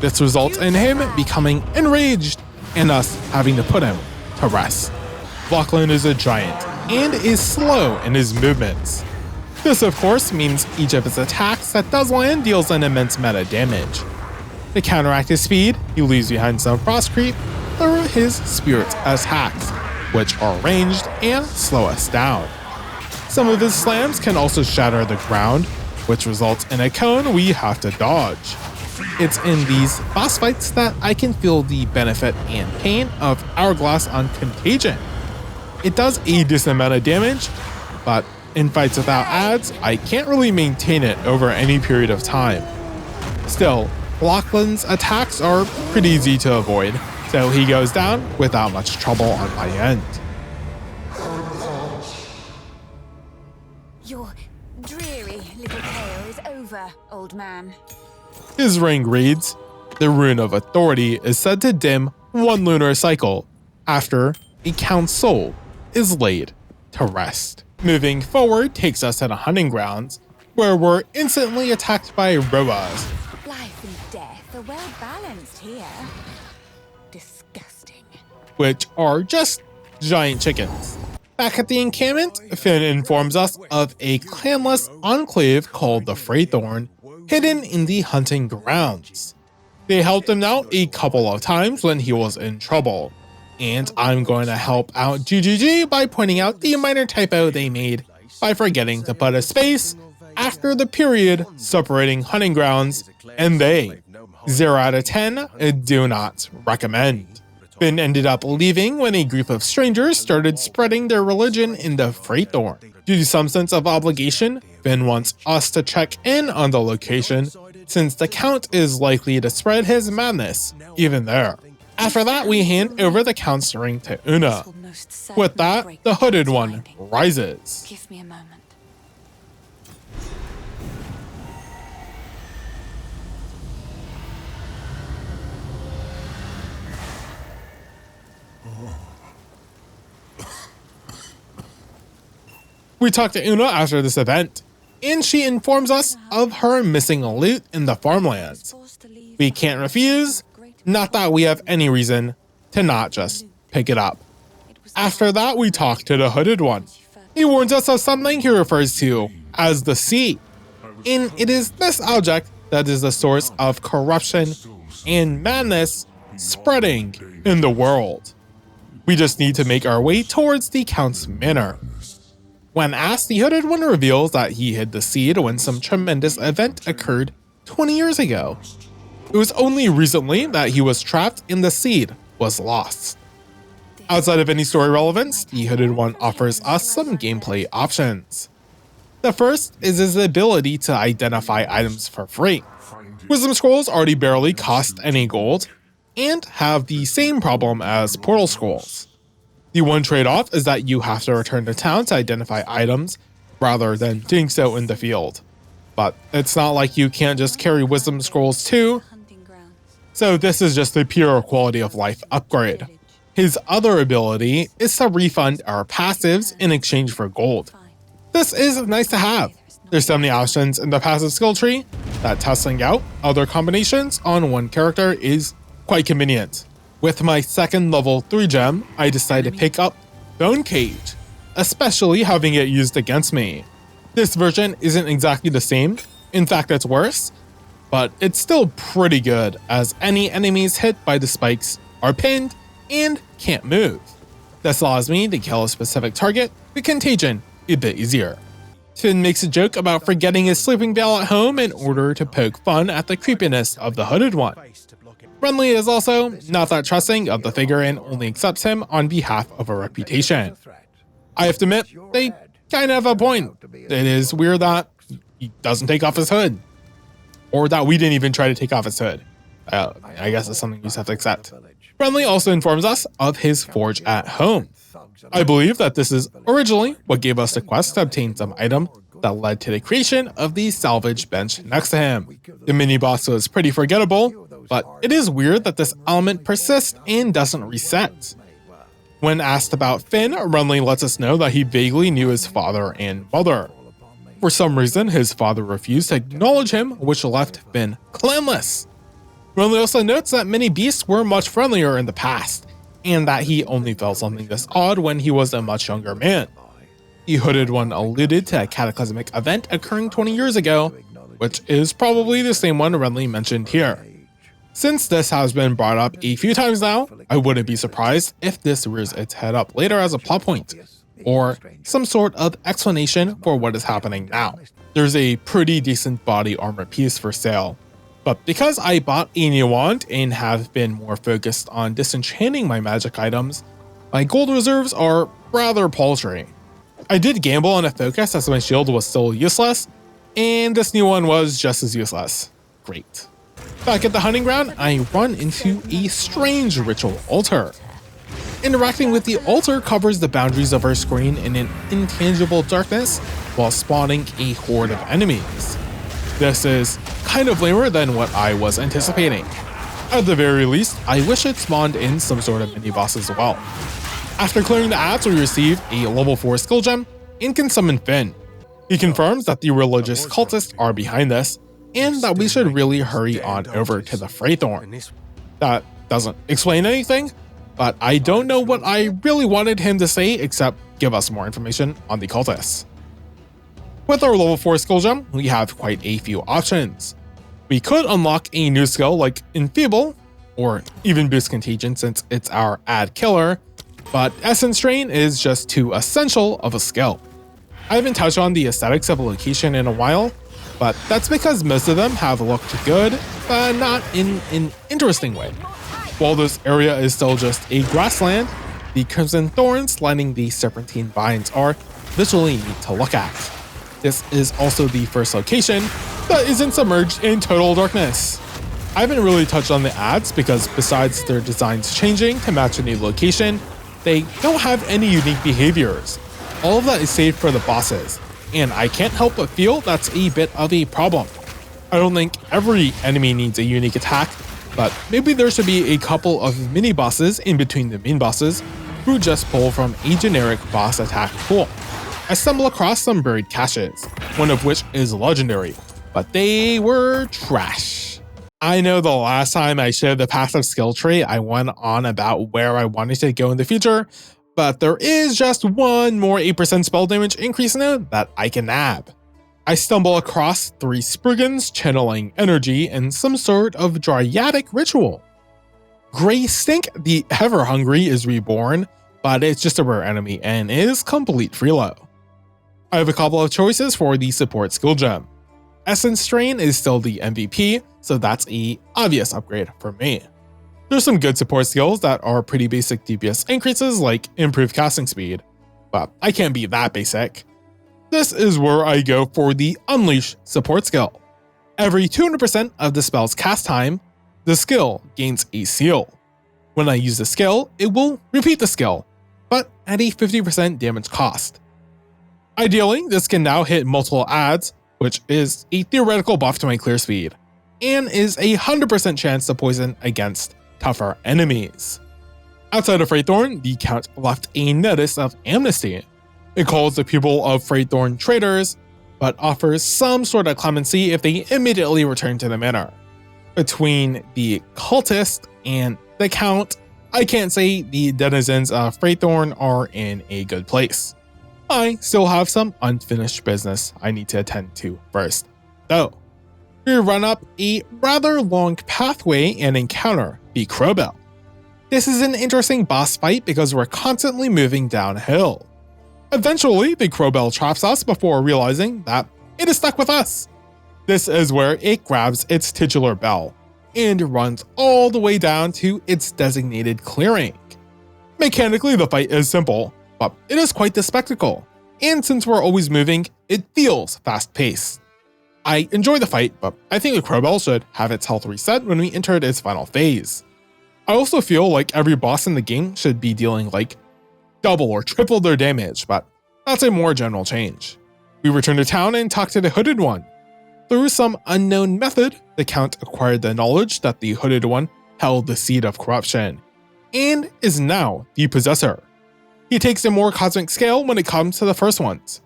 This results in him becoming enraged and us having to put him to rest. Lachlan is a giant and is slow in his movements. This of course means each of his attacks that does land deals an immense meta damage. To counteract his speed, he leaves behind some frost creep through his spirit attacks, which are ranged and slow us down. Some of his slams can also shatter the ground, which results in a cone we have to dodge. It's in these boss fights that I can feel the benefit and pain of Hourglass on Contagion. It does a decent amount of damage, but in fights without ads, I can't really maintain it over any period of time. Still, Lachlan's attacks are pretty easy to avoid, so he goes down without much trouble on my end. Your dreary little tale is over, old man. His ring reads, "The Rune of Authority is said to dim one lunar cycle after a Count's soul is laid to rest." Moving forward takes us to the hunting grounds, where we're instantly attacked by Roas, Life and death are well balanced here. Disgusting. which are just giant chickens. Back at the encampment, Finn informs us of a clanless enclave called the Freythorn, hidden in the hunting grounds. They helped him out a couple of times when he was in trouble, and I'm going to help out GGG by pointing out the minor typo they made by forgetting to put a space after the period separating hunting grounds and they. 0 out of 10, do not recommend. Finn ended up leaving when a group of strangers started spreading their religion in the Freythorn. Due to some sense of obligation, Finn wants us to check in on the location, since the Count is likely to spread his madness even there. After that, we hand over the Count's ring to Una. With that, the Hooded One rises. Give me a moment. We talk to Una after this event, and she informs us of her missing loot in the farmlands. We can't refuse, not that we have any reason to not just pick it up. After that, we talk to the Hooded One. He warns us of something he refers to as the Sea, and it is this object that is the source of corruption and madness spreading in the world. We just need to make our way towards the Count's Manor. When asked, the Hooded One reveals that he hid the seed when some tremendous event occurred 20 years ago. It was only recently that he was trapped and the seed was lost. Outside of any story relevance, the Hooded One offers us some gameplay options. The first is his ability to identify items for free. Wisdom Scrolls already barely cost any gold, and have the same problem as Portal Scrolls. The one trade-off is that you have to return to town to identify items, rather than doing so in the field. But it's not like you can't just carry Wisdom Scrolls too, so this is just a pure quality of life upgrade. His other ability is to refund our passives in exchange for gold. This is nice to have. There's so many options in the passive skill tree that testing out other combinations on one character is quite convenient. With my second level 3 gem, I decided to pick up Bone Cage, especially having it used against me. This version isn't exactly the same, in fact it's worse, but it's still pretty good as any enemies hit by the spikes are pinned and can't move. This allows me to kill a specific target with Contagion a bit easier. Finn makes a joke about forgetting his sleeping Vale at home in order to poke fun at the creepiness of the hooded one. Renly is also not that trusting of the figure and only accepts him on behalf of a reputation. I have to admit, they kind of have a point. It is weird that he doesn't take off his hood. Or that we didn't even try to take off his hood. I guess it's something you just have to accept. Renly also informs us of his forge at home. I believe that this is originally what gave us the quest to obtain some item that led to the creation of the salvage bench next to him. The mini-boss was pretty forgettable, but it is weird that this element persists and doesn't reset. When asked about Finn, Renly lets us know that he vaguely knew his father and mother. For some reason, his father refused to acknowledge him, which left Finn clanless. Renly also notes that many beasts were much friendlier in the past, and that he only felt something this odd when he was a much younger man. The hooded one alluded to a cataclysmic event occurring 20 years ago, which is probably the same one Renly mentioned here. Since this has been brought up a few times now, I wouldn't be surprised if this rears its head up later as a plot point, or some sort of explanation for what is happening now. There's a pretty decent body armor piece for sale, but because I bought a new wand and have been more focused on disenchanting my magic items, my gold reserves are rather paltry. I did gamble on a focus as my shield was still useless, and this new one was just as useless. Great. Back at the hunting ground, I run into a strange ritual altar. Interacting with the altar covers the boundaries of our screen in an intangible darkness while spawning a horde of enemies. This is kind of lamer than what I was anticipating. At the very least, I wish it spawned in some sort of mini-boss as well. After clearing the ads, we receive a level 4 skill gem and can summon Finn. He confirms that the religious cultists are behind this, and that we should really hurry on over to the Freythorn. That doesn't explain anything, but I don't know what I really wanted him to say except give us more information on the cultists. With our level 4 skill gem, we have quite a few options. We could unlock a new skill like Enfeeble, or even boost Contagion since it's our ad killer, but Essence Drain is just too essential of a skill. I haven't touched on the aesthetics of a location in a while, but that's because most of them have looked good, but not in an interesting way. While this area is still just a grassland, the crimson thorns lining the serpentine vines are visually neat to look at. This is also the first location that isn't submerged in total darkness. I haven't really touched on the ads because besides their designs changing to match a new location, they don't have any unique behaviors. All of that is saved for the bosses, and I can't help but feel that's a bit of a problem. I don't think every enemy needs a unique attack, but maybe there should be a couple of mini-bosses in between the main bosses who just pull from a generic boss attack pool. I stumble across some buried caches, one of which is legendary, but they were trash. I know the last time I showed the passive skill tree, I went on about where I wanted to go in the future, but there is just one more 8% spell damage increase node that I can nab. I stumble across 3 Spriggans channeling energy in some sort of Dryadic ritual. Grey Stink the Ever Hungry is reborn, but it's just a rare enemy and is complete freelo. I have a couple of choices for the support skill gem. Essence Strain is still the MVP, so that's an obvious upgrade for me. There's some good support skills that are pretty basic DPS increases like improved casting speed, but I can't be that basic. This is where I go for the Unleash support skill. Every 200% of the spell's cast time, the skill gains a seal. When I use the skill, it will repeat the skill, but at a 50% damage cost. Ideally, this can now hit multiple adds, which is a theoretical buff to my clear speed, and is a 100% chance to poison against tougher enemies. Outside of Freythorn, the Count left a notice of amnesty. It calls the people of Freythorn traitors, but offers some sort of clemency if they immediately return to the manor. Between the cultist and the Count, I can't say the denizens of Freythorn are in a good place. I still have some unfinished business I need to attend to first, though. We run up a rather long pathway and encounter the Crowbell. This is an interesting boss fight because we're constantly moving downhill. Eventually, the Crowbell traps us before realizing that it is stuck with us. This is where it grabs its titular bell and runs all the way down to its designated clearing. Mechanically, the fight is simple, but it is quite the spectacle, and since we're always moving, it feels fast-paced. I enjoy the fight, but I think the Crowbell should have its health reset when we entered its final phase. I also feel like every boss in the game should be dealing like double or triple their damage, but that's a more general change. We return to town and talk to the Hooded One. Through some unknown method, the Count acquired the knowledge that the Hooded One held the seed of corruption, and is now the possessor. He takes a more cosmic scale when it comes to the first ones.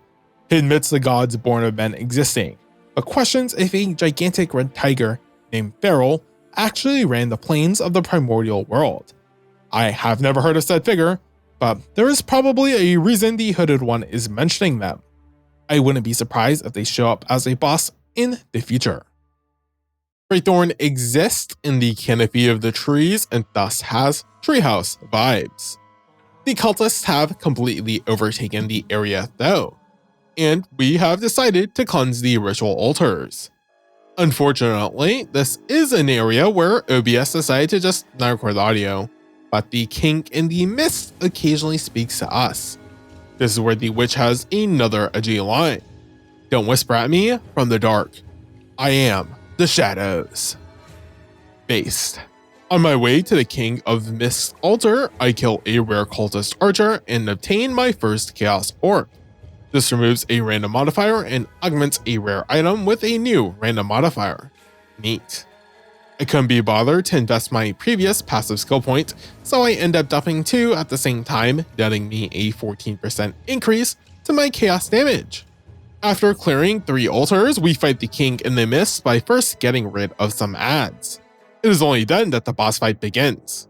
He admits the gods born of men existing, but questions if a gigantic red tiger named Vale actually ran the plains of the primordial world. I have never heard of said figure, but there is probably a reason the Hooded One is mentioning them. I wouldn't be surprised if they show up as a boss in the future. Freythorn exists in the canopy of the trees and thus has treehouse vibes. The cultists have completely overtaken the area though, and we have decided to cleanse the ritual altars. Unfortunately, this is an area where OBS decided to just not record the audio, but the King in the Mist occasionally speaks to us. This is where the witch has another edgy line. Don't whisper at me from the dark. I am the shadows. Based. On my way to the King of Mist's altar, I kill a rare cultist archer and obtain my first chaos orb. This removes a random modifier and augments a rare item with a new random modifier. Neat. I couldn't be bothered to invest my previous passive skill point, so I end up dumping 2 at the same time, netting me a 14% increase to my chaos damage. After clearing 3 altars, we fight the King in the Mist by first getting rid of some adds. It is only then that the boss fight begins.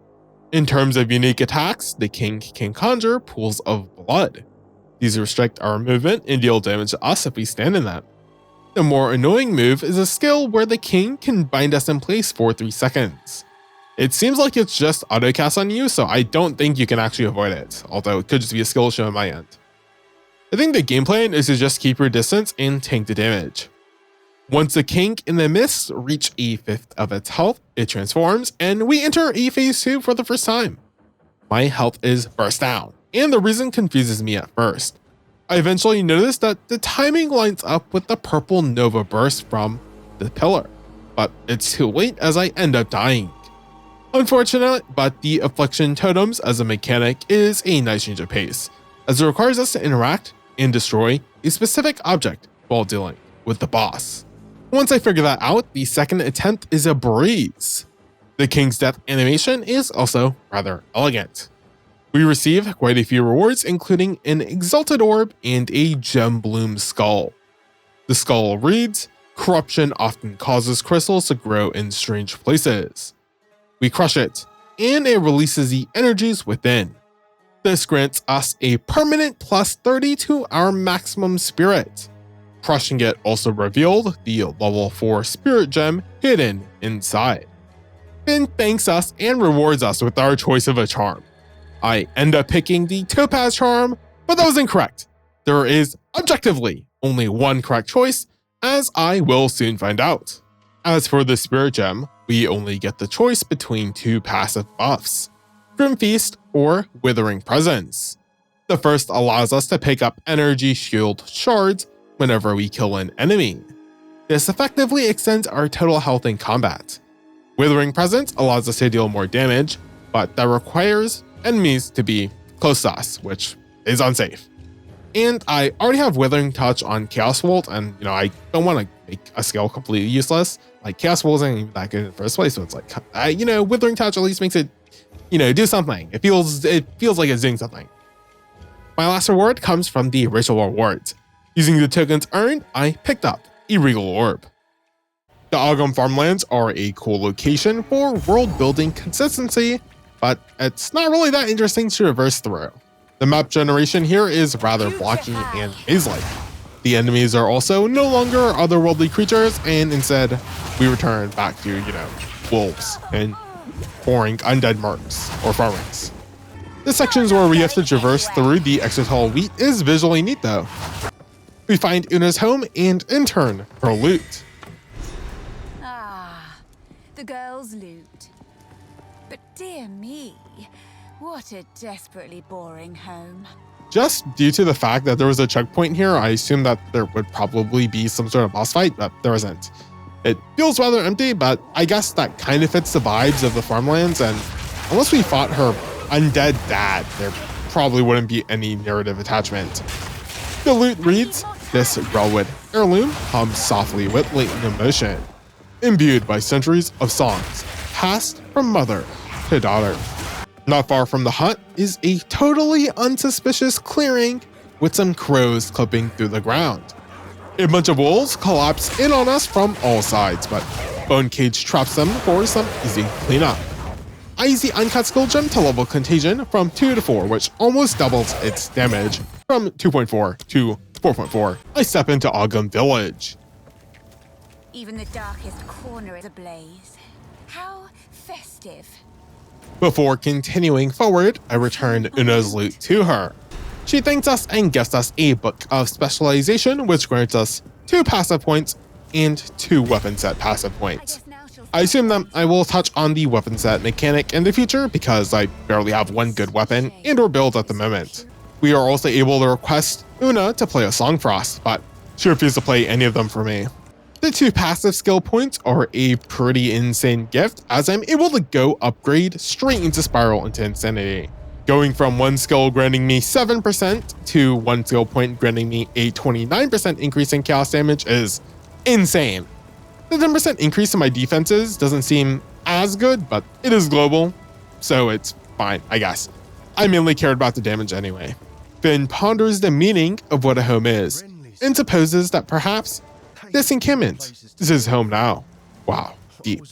In terms of unique attacks, the King can conjure pools of blood. These restrict our movement and deal damage to us if we stand in them. The more annoying move is a skill where the King can bind us in place for 3 seconds. It seems like it's just autocast on you, so I don't think you can actually avoid it, although it could just be a skill issue on my end. I think the game plan is to just keep your distance and tank the damage. Once the King in the Mist reach a fifth of its health, it transforms, and we enter a phase 2 for the first time. My health is burst down, and the reason confuses me at first. I eventually noticed that the timing lines up with the purple Nova burst from the pillar, but it's too late as I end up dying. Unfortunate, but the Affliction Totems as a mechanic is a nice change of pace, as it requires us to interact and destroy a specific object while dealing with the boss. Once I figure that out, the second attempt is a breeze. The King's death animation is also rather elegant. We receive quite a few rewards, including an Exalted Orb and a Gem Bloom Skull. The skull reads, "Corruption often causes crystals to grow in strange places." We crush it, and it releases the energies within. This grants us a permanent plus 30 to our maximum spirit. Crushing it also revealed the level 4 spirit gem hidden inside. Finn thanks us and rewards us with our choice of a charm. I end up picking the Topaz charm, but that was incorrect. There is objectively only one correct choice, as I will soon find out. As for the spirit gem, we only get the choice between 2 passive buffs, Grim Feast or Withering Presence. The first allows us to pick up energy shield shards whenever we kill an enemy. This effectively extends our total health in combat. Withering Presence allows us to deal more damage, but that requires enemies to be close to us, which is unsafe. And I already have Withering Touch on Chaos Bolt, and I don't want to make a skill completely useless. Like, Chaos Bolt isn't even that good in the first place, so it's like, Withering Touch at least makes it, do something. It feels like it's doing something. My last reward comes from the Ritual Rewards. Using the tokens earned, I picked up a Regal Orb. The Ogham Farmlands are a cool location for world building consistency, but it's not really that interesting to traverse through. The map generation here is rather blocky and maze-like. The enemies are also no longer otherworldly creatures, and instead we return back to, wolves and boring undead mercs or farmers. The sections where we have to traverse through the extra tall wheat is visually neat though. We find Una's home and, in turn, her loot. Ah, the girl's loot. But dear me, what a desperately boring home. Just due to the fact that there was a checkpoint here, I assumed that there would probably be some sort of boss fight, but there isn't. It feels rather empty, but I guess that kind of fits the vibes of the farmlands, and unless we fought her undead dad, there probably wouldn't be any narrative attachment. The loot reads, "This Grelwood heirloom hums softly with latent emotion, imbued by centuries of songs, passed from mother to daughter." Not far from the hut is a totally unsuspicious clearing with some crows clipping through the ground. A bunch of wolves collapse in on us from all sides, but Bone Cage traps them for some easy cleanup. I use the Uncut Skill Gem to level Contagion from 2 to 4, which almost doubles its damage from 2.4 to 4.4. I step into Ogham Village. Even the darkest corner is ablaze. How festive. Before continuing forward, I return Una's loot to her. She thanks us and gifts us a Book of Specialization, which grants us 2 passive points and 2 weapon set passive points. I assume that I will touch on the weapon set mechanic in the future because I barely have one good weapon and or build at the moment. We are also able to request Una to play a song for us, but she refused to play any of them for me. The 2 passive skill points are a pretty insane gift, as I'm able to go upgrade straight into Spiral into Insanity. Going from 1 skill granting me 7% to 1 skill point granting me a 29% increase in chaos damage is insane. The 10% increase in my defenses doesn't seem as good, but it is global, so it's fine, I guess. I mainly cared about the damage anyway. Finn ponders the meaning of what a home is, and supposes that perhaps this encampment is his home now. Wow, deep.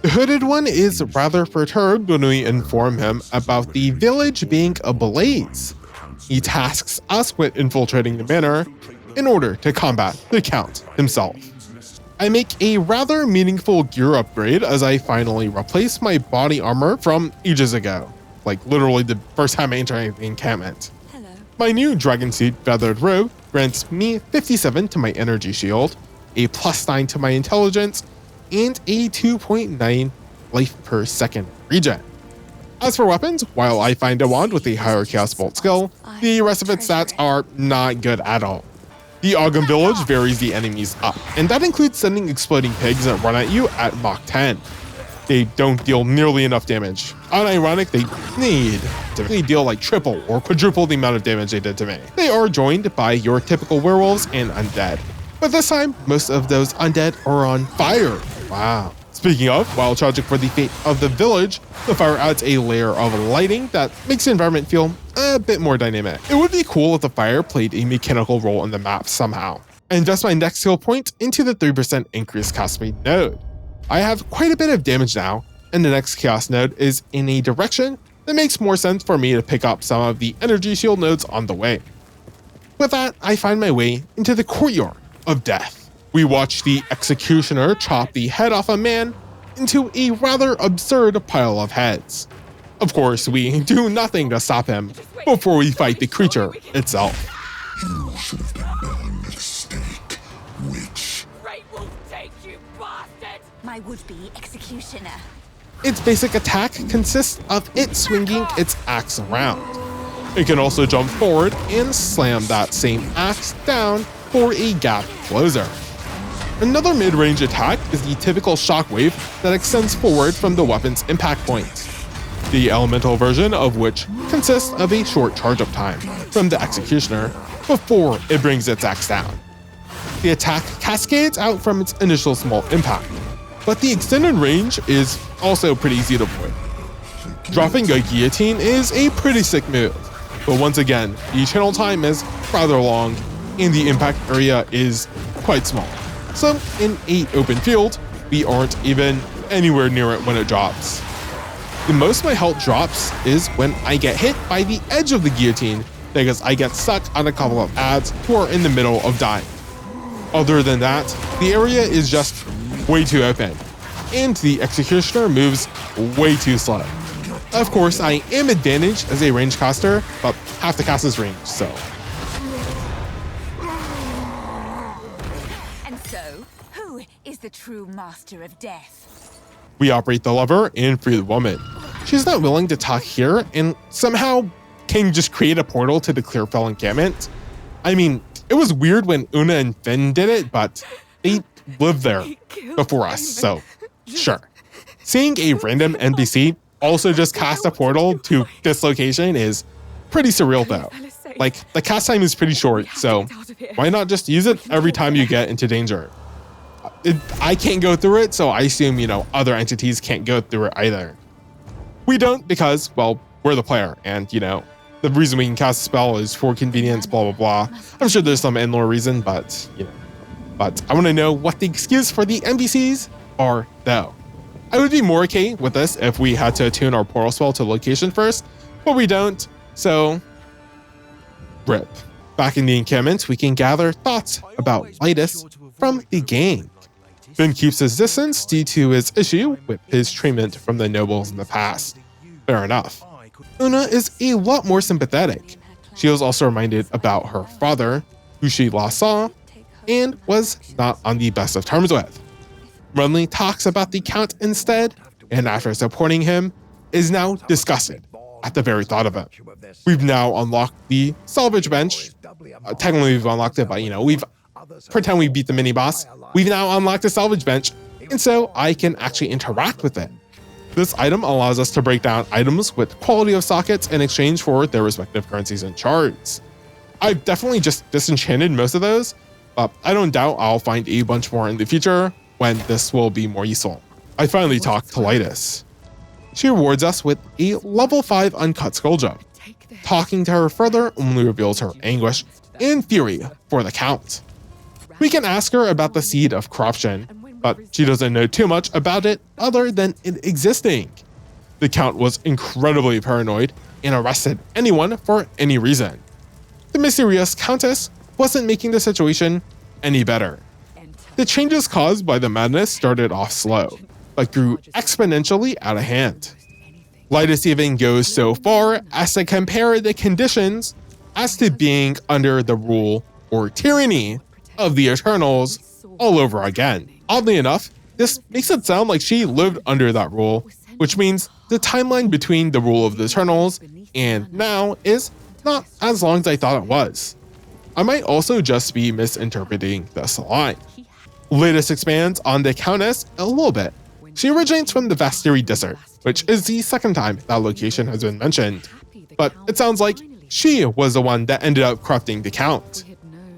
The hooded one is rather perturbed when we inform him about the village being ablaze. He tasks us with infiltrating the manor in order to combat the Count himself. I make a rather meaningful gear upgrade as I finally replace my body armor from ages ago, like literally the first time I entered the encampment. Hello. My new Dragon Seed Feathered Robe grants me 57 to my energy shield, a +9 to my intelligence, and a 2.9 life per second regen. As for weapons, while I find a wand with a higher Chaos Bolt skill, the rest of its stats are not good at all. The Ogham Village varies the enemies up, and that includes sending exploding pigs that run at you at Mach 10. They don't deal nearly enough damage. Unironic, they need to deal like triple or quadruple the amount of damage they did to me. They are joined by your typical werewolves and undead. But this time, most of those undead are on fire. Wow. Speaking of, while tragic for the fate of the village, the fire adds a layer of lighting that makes the environment feel a bit more dynamic. It would be cool if the fire played a mechanical role in the map somehow. I invest my next skill point into the 3% increased cast speed node. I have quite a bit of damage now, and the next chaos node is in a direction that makes more sense for me to pick up some of the energy shield nodes on the way. With that, I find my way into the courtyard of death. We watch the executioner chop the head off a man into a rather absurd pile of heads. Of course, we do nothing to stop him before we fight the creature itself. You should have been burned at the stake, witch. Great will take you, bastard! My would-be executioner. Its basic attack consists of it swinging its axe around. It can also jump forward and slam that same axe down for a gap closer. Another mid-range attack is the typical shockwave that extends forward from the weapon's impact point, the elemental version of which consists of a short charge-up time from the executioner before it brings its axe down. The attack cascades out from its initial small impact, but the extended range is also pretty easy to avoid. Dropping a guillotine is a pretty sick move, but once again, the channel time is rather long and the impact area is quite small. So in an open field, we aren't even anywhere near it when it drops. The most my health drops is when I get hit by the edge of the guillotine because I get stuck on a couple of ads who are in the middle of dying. Other than that, the area is just way too open, and the executioner moves way too slow. Of course, I am advantaged as a range caster, but half the cast is range, so. And so, who is the true master of death? We operate the lever and free the woman. She's not willing to talk here, and somehow can just create a portal to the Clearfell Encampment. I mean, it was weird when Una and Finn did it, but they lived there before us, so sure. Seeing a random NPC also just cast a portal to this location is pretty surreal though. Like, the cast time is pretty short, so why not just use it every time you get into danger? I can't go through it, so I assume, other entities can't go through it either. We don't because, well, we're the player, and, the reason we can cast a spell is for convenience, blah, blah, blah. I'm sure there's some in-lore reason, but, But I want to know what the excuse for the NPCs are, though. I would be more okay with this if we had to attune our portal spell to location first, but we don't, so rip. Back in the encampment, we can gather thoughts about Lytus from the gang. Ben keeps his distance due to his issue with his treatment from the nobles in the past. Fair enough. Una is a lot more sympathetic. She was also reminded about her father, who she last saw, and was not on the best of terms with. Runley talks about the Count instead, and after supporting him, is now disgusted at the very thought of it. We've now unlocked the salvage bench. Technically we've unlocked it, but we've pretend we beat the mini-boss. We've now unlocked the salvage bench, and so I can actually interact with it. This item allows us to break down items with quality of sockets in exchange for their respective currencies and shards. I've definitely just disenchanted most of those, but I don't doubt I'll find a bunch more in the future when this will be more useful. I finally talked to Lytus. She rewards us with a level 5 uncut skull jump. Talking to her further only reveals her anguish and fury for the Count. We can ask her about the Seed of Corruption, but she doesn't know too much about it other than it existing. The Count was incredibly paranoid and arrested anyone for any reason. The mysterious Countess wasn't making the situation any better. The changes caused by the madness started off slow, but grew exponentially out of hand. Lytus even goes so far as to compare the conditions as to being under the rule or tyranny of the Eternals all over again. Oddly enough, this makes it sound like she lived under that rule, which means the timeline between the rule of the Eternals and now is not as long as I thought it was. I might also just be misinterpreting this line. Lytus expands on the Countess a little bit. She originates from the Vastiri Desert, which is the second time that location has been mentioned. But it sounds like she was the one that ended up corrupting the Count.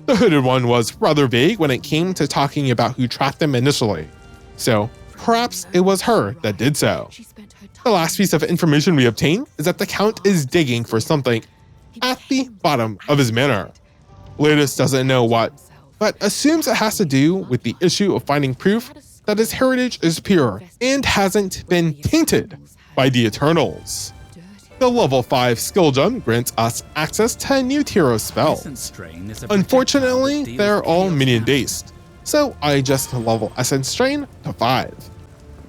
The Hooded One was rather vague when it came to talking about who trapped them initially, so perhaps it was her that did so. The last piece of information we obtain is that the Count is digging for something at the bottom of his manor. Lytus doesn't know what, but assumes it has to do with the issue of finding proof that his heritage is pure and hasn't been tainted by the Eternals. The level 5 skill jump grants us access to new tier of spells. Unfortunately, they're all minion based, so I just level Essence Strain to 5.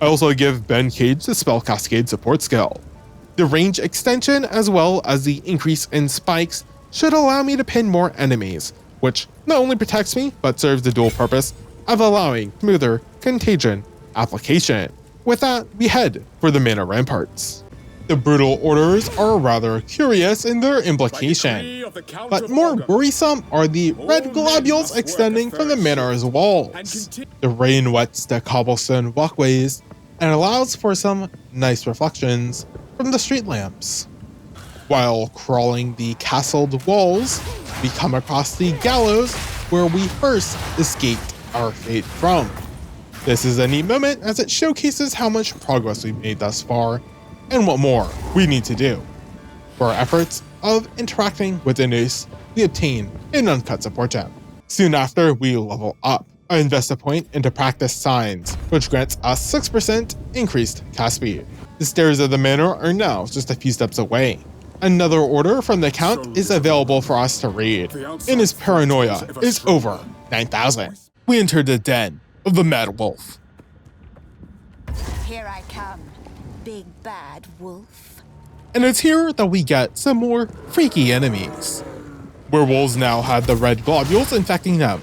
I also give Ben Cage the Spell Cascade support skill. The range extension as well as the increase in spikes should allow me to pin more enemies, which not only protects me, but serves the dual purpose of allowing smoother contagion application. With that, we head for the Manor Ramparts. The brutal orders are rather curious in their implication, but more worrisome are the red globules extending from the manor's walls. The rain wets the cobblestone walkways and allows for some nice reflections from the street lamps. While crawling the castled walls, we come across the gallows where we first escaped our fate from. This is a neat moment as it showcases how much progress we've made thus far and what more we need to do. For our efforts of interacting with the noose, we obtain an uncut support gem. Soon after, we level up. I invest a point into practice signs, which grants us 6% increased cast speed. The stairs of the manor are now just a few steps away. Another order from the Count is available for us to read, and his paranoia is over 9,000. We enter the den of the Mad Wolf. Here I come, big bad wolf. And it's here that we get some more freaky enemies. Werewolves now have the red globules infecting them.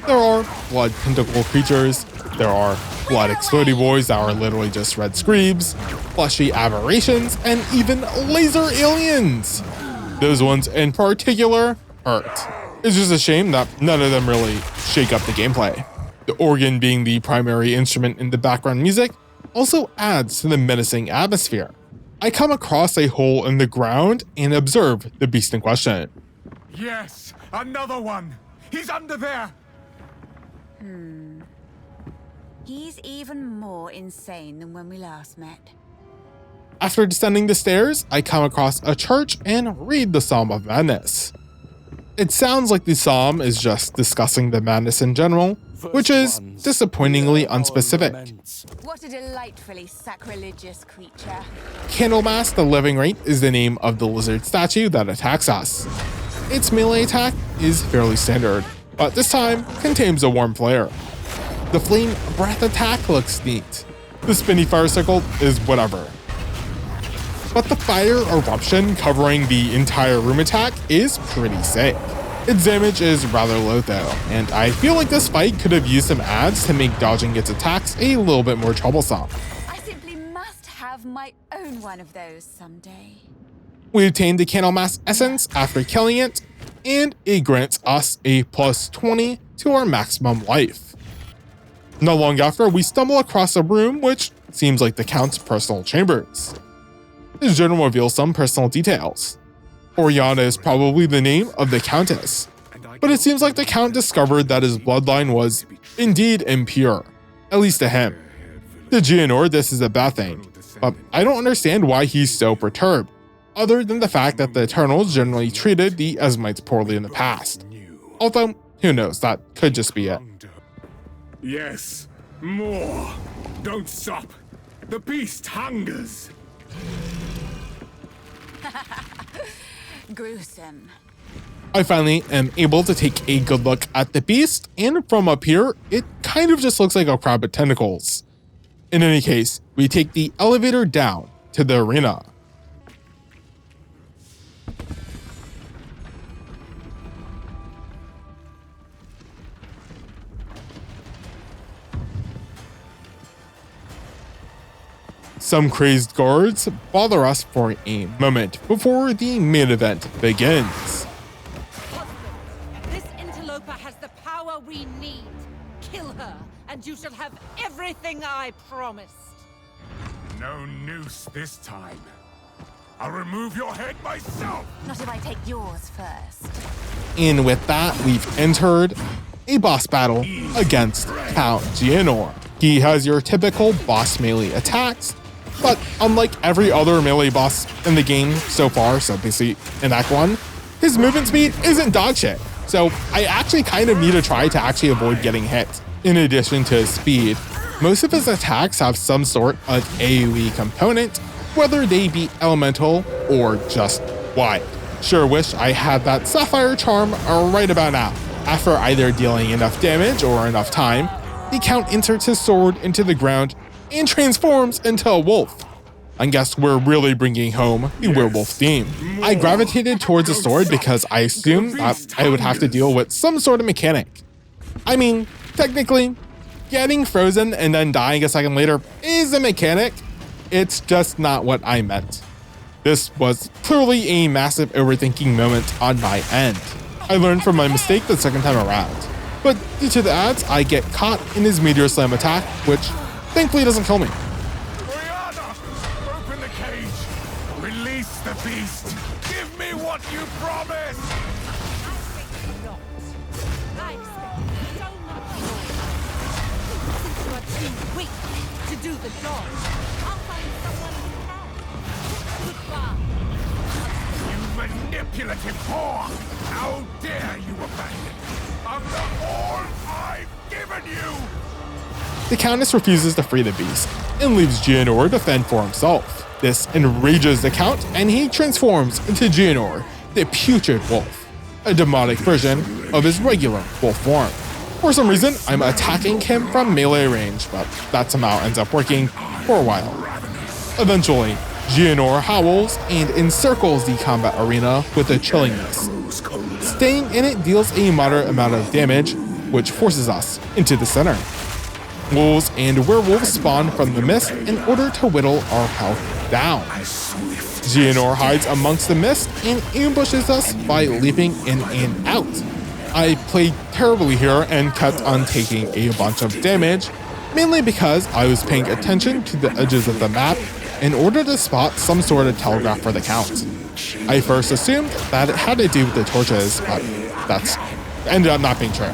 There are blood tentacle creatures, there are blood exploding boys that are literally just red screebs, fleshy aberrations, and even laser aliens. Those ones in particular hurt. It's just a shame that none of them really shake up the gameplay. The organ being the primary instrument in the background music also adds to the menacing atmosphere. I come across a hole in the ground and observe the beast in question. Yes, another one. He's under there. He's even more insane than when we last met. After descending the stairs, I come across a church and read the Psalm of Madness. It sounds like the psalm is just discussing the madness in general, which is disappointingly unspecific. What a delightfully sacrilegious creature. Candlemas the Living Rate is the name of the lizard statue that attacks us. Its melee attack is fairly standard, but this time contains a warm flare. The flame breath attack looks neat. The spinny fire circle is whatever. But the fire eruption covering the entire room attack is pretty sick. Its damage is rather low though, and I feel like this fight could have used some adds to make dodging its attacks a little bit more troublesome. I simply must have my own one of those someday. We obtain the Candlemas essence after killing it, and it grants us a plus 20 to our maximum life. Not long after, we stumble across a room which seems like the Count's personal chambers. This journal reveals some personal details. Oriana is probably the name of the Countess, but it seems like the Count discovered that his bloodline was indeed impure, at least to him. To Gianor, this is a bad thing, but I don't understand why he's so perturbed, other than the fact that the Eternals generally treated the Esmites poorly in the past. Although, who knows, that could just be it. Yes, more. Don't stop. The beast hungers. Gruesome. I finally am able to take a good look at the beast, and from up here, it kind of just looks like a crab with tentacles. In any case, we take the elevator down to the arena. Some crazed guards bother us for a moment before the main event begins. This interloper has the power we need. Kill her, and you shall have everything I promised. No noose this time. I'll remove your head myself. Not if I take yours first. And with that, we've entered a boss battle against Count Gianor. He has your typical boss melee attacks, but unlike every other melee boss in the game so far, so basically in Act 1, his movement speed isn't dog shit. So I actually kind of need to try to actually avoid getting hit. In addition to his speed, most of his attacks have some sort of AoE component, whether they be elemental or just wide. Sure wish I had that Sapphire Charm right about now. After either dealing enough damage or enough time, the Count inserts his sword into the ground and transforms into a wolf. I guess we're really bringing home the werewolf theme. I gravitated towards the sword because I assumed that I would have to deal with some sort of mechanic. I mean, technically, getting frozen and then dying a second later is a mechanic. It's just not what I meant. This was clearly a massive overthinking moment on my end. I learned from my mistake the second time around, but due to the ads, I get caught in his Meteor Slam attack, which thankfully doesn't kill me. Brianna, open the cage. Release the beast. Give me what you promised. I expect so much more. Since you are too weak to do the job, I'll find someone who can. Goodbye. You manipulative whore! How dare you abandon me after all I've given you! The Countess refuses to free the beast and leaves Gianor to fend for himself. This enrages the Count and he transforms into Gianor, the Putrid Wolf, a demonic version of his regular wolf form. For some reason, I'm attacking him from melee range, but that somehow ends up working for a while. Eventually, Gianor howls and encircles the combat arena with a chilling mist. Staying in it deals a moderate amount of damage, which forces us into the center. Wolves and werewolves spawn from the mist in order to whittle our health down. Gianor hides amongst the mist and ambushes us by leaping in and out. I played terribly here and kept on taking a bunch of damage, mainly because I was paying attention to the edges of the map in order to spot some sort of telegraph for the Count. I first assumed that it had to do with the torches, but that's ended up not being true.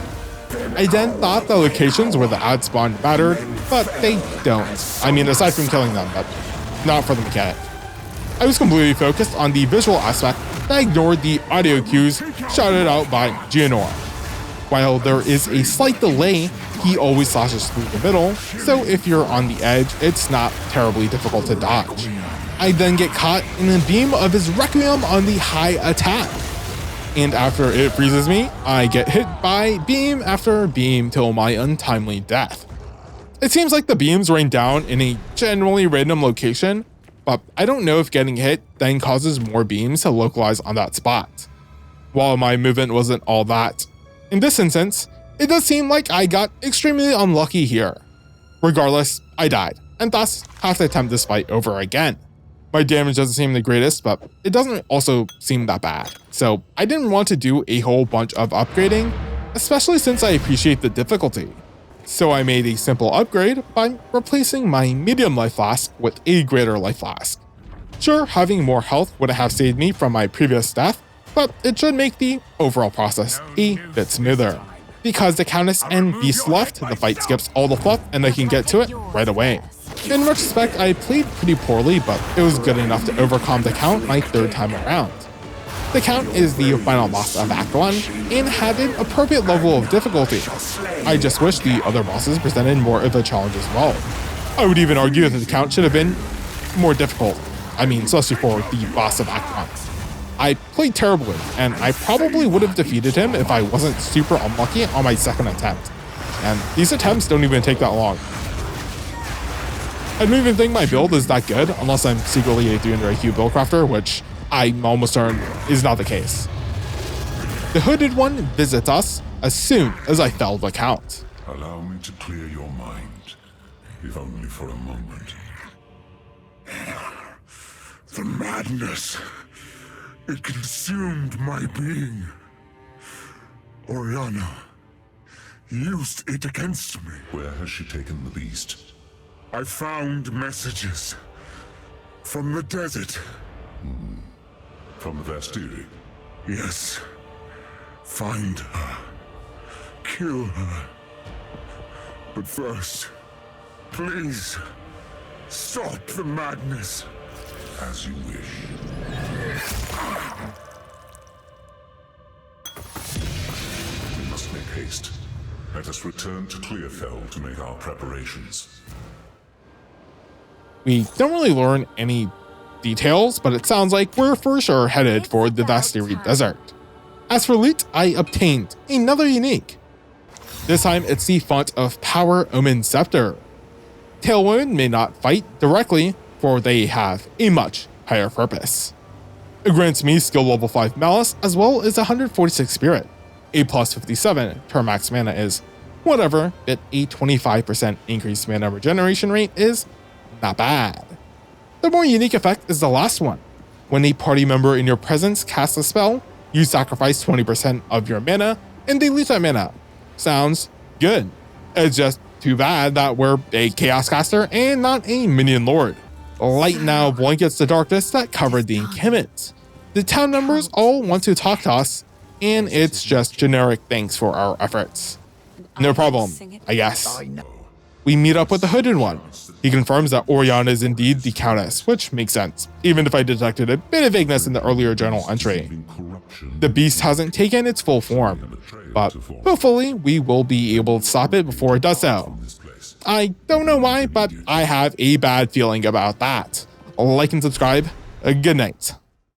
I then thought the locations where the ad spawn mattered, but they don't. I mean, aside from killing them, but not for the mechanic. I was completely focused on the visual aspect and I ignored the audio cues shouted out by Gianor. While there is a slight delay, he always slashes through the middle, so if you're on the edge, it's not terribly difficult to dodge. I then get caught in a beam of his Requiem on the high attack. And after it freezes me, I get hit by beam after beam till my untimely death. It seems like the beams rain down in a generally random location, but I don't know if getting hit then causes more beams to localize on that spot. While my movement wasn't all that, in this instance, it does seem like I got extremely unlucky here. Regardless, I died, and thus have to attempt this fight over again. My damage doesn't seem the greatest, but it doesn't also seem that bad. So I didn't want to do a whole bunch of upgrading, especially since I appreciate the difficulty. So I made a simple upgrade by replacing my medium life flask with a greater life flask. Sure, having more health would have saved me from my previous death, but it should make the overall process a bit smoother. Because the Countess and Beast left, the fight skips all the fluff and I can get to it right away. In retrospect, I played pretty poorly, but it was good enough to overcome the Count my third time around. The Count is the final boss of Act 1 and had an appropriate level of difficulty. I just wish the other bosses presented more of a challenge as well. I would even argue that the Count should have been more difficult. I mean, especially for the boss of Act 1. I played terribly, and I probably would have defeated him if I wasn't super unlucky on my second attempt. And these attempts don't even take that long. I don't even think my build is that good unless I'm secretly a 300 IQ build crafter, which I'm almost certain is not the case. The Hooded One visits us as soon as I fell the Count. Allow me to clear your mind, if only for a moment. The madness, it consumed my being. Oriana used it against me. Where has she taken the beast? I found messages from the desert. From the Vastiri? Yes. Find her. Kill her. But first, please, stop the madness. As you wish. We must make haste. Let us return to Clearfell to make our preparations. We don't really learn any details, but it sounds like we're for sure headed for the Vastiri Desert. As for loot, I obtained another unique. This time it's the Font of Power Omen Scepter. Tailwind may not fight directly, for they have a much higher purpose. It grants me skill level 5 Malice as well as 146 Spirit. A plus 57 turn max mana is whatever, but a 25% increased mana regeneration rate is not bad. The more unique effect is the last one. When a party member in your presence casts a spell, you sacrifice 20% of your mana and they lose that mana. Sounds good. It's just too bad that we're a chaos caster and not a minion lord. Light now blankets the darkness that covered the encampment. The town members all want to talk to us, and it's just generic thanks for our efforts. No problem, I guess. We meet up with the Hooded One. He confirms that Oriana is indeed the Countess, which makes sense, even if I detected a bit of vagueness in the earlier journal entry. The beast hasn't taken its full form, but hopefully we will be able to stop it before it does so. I don't know why, but I have a bad feeling about that. Like and subscribe. Good night.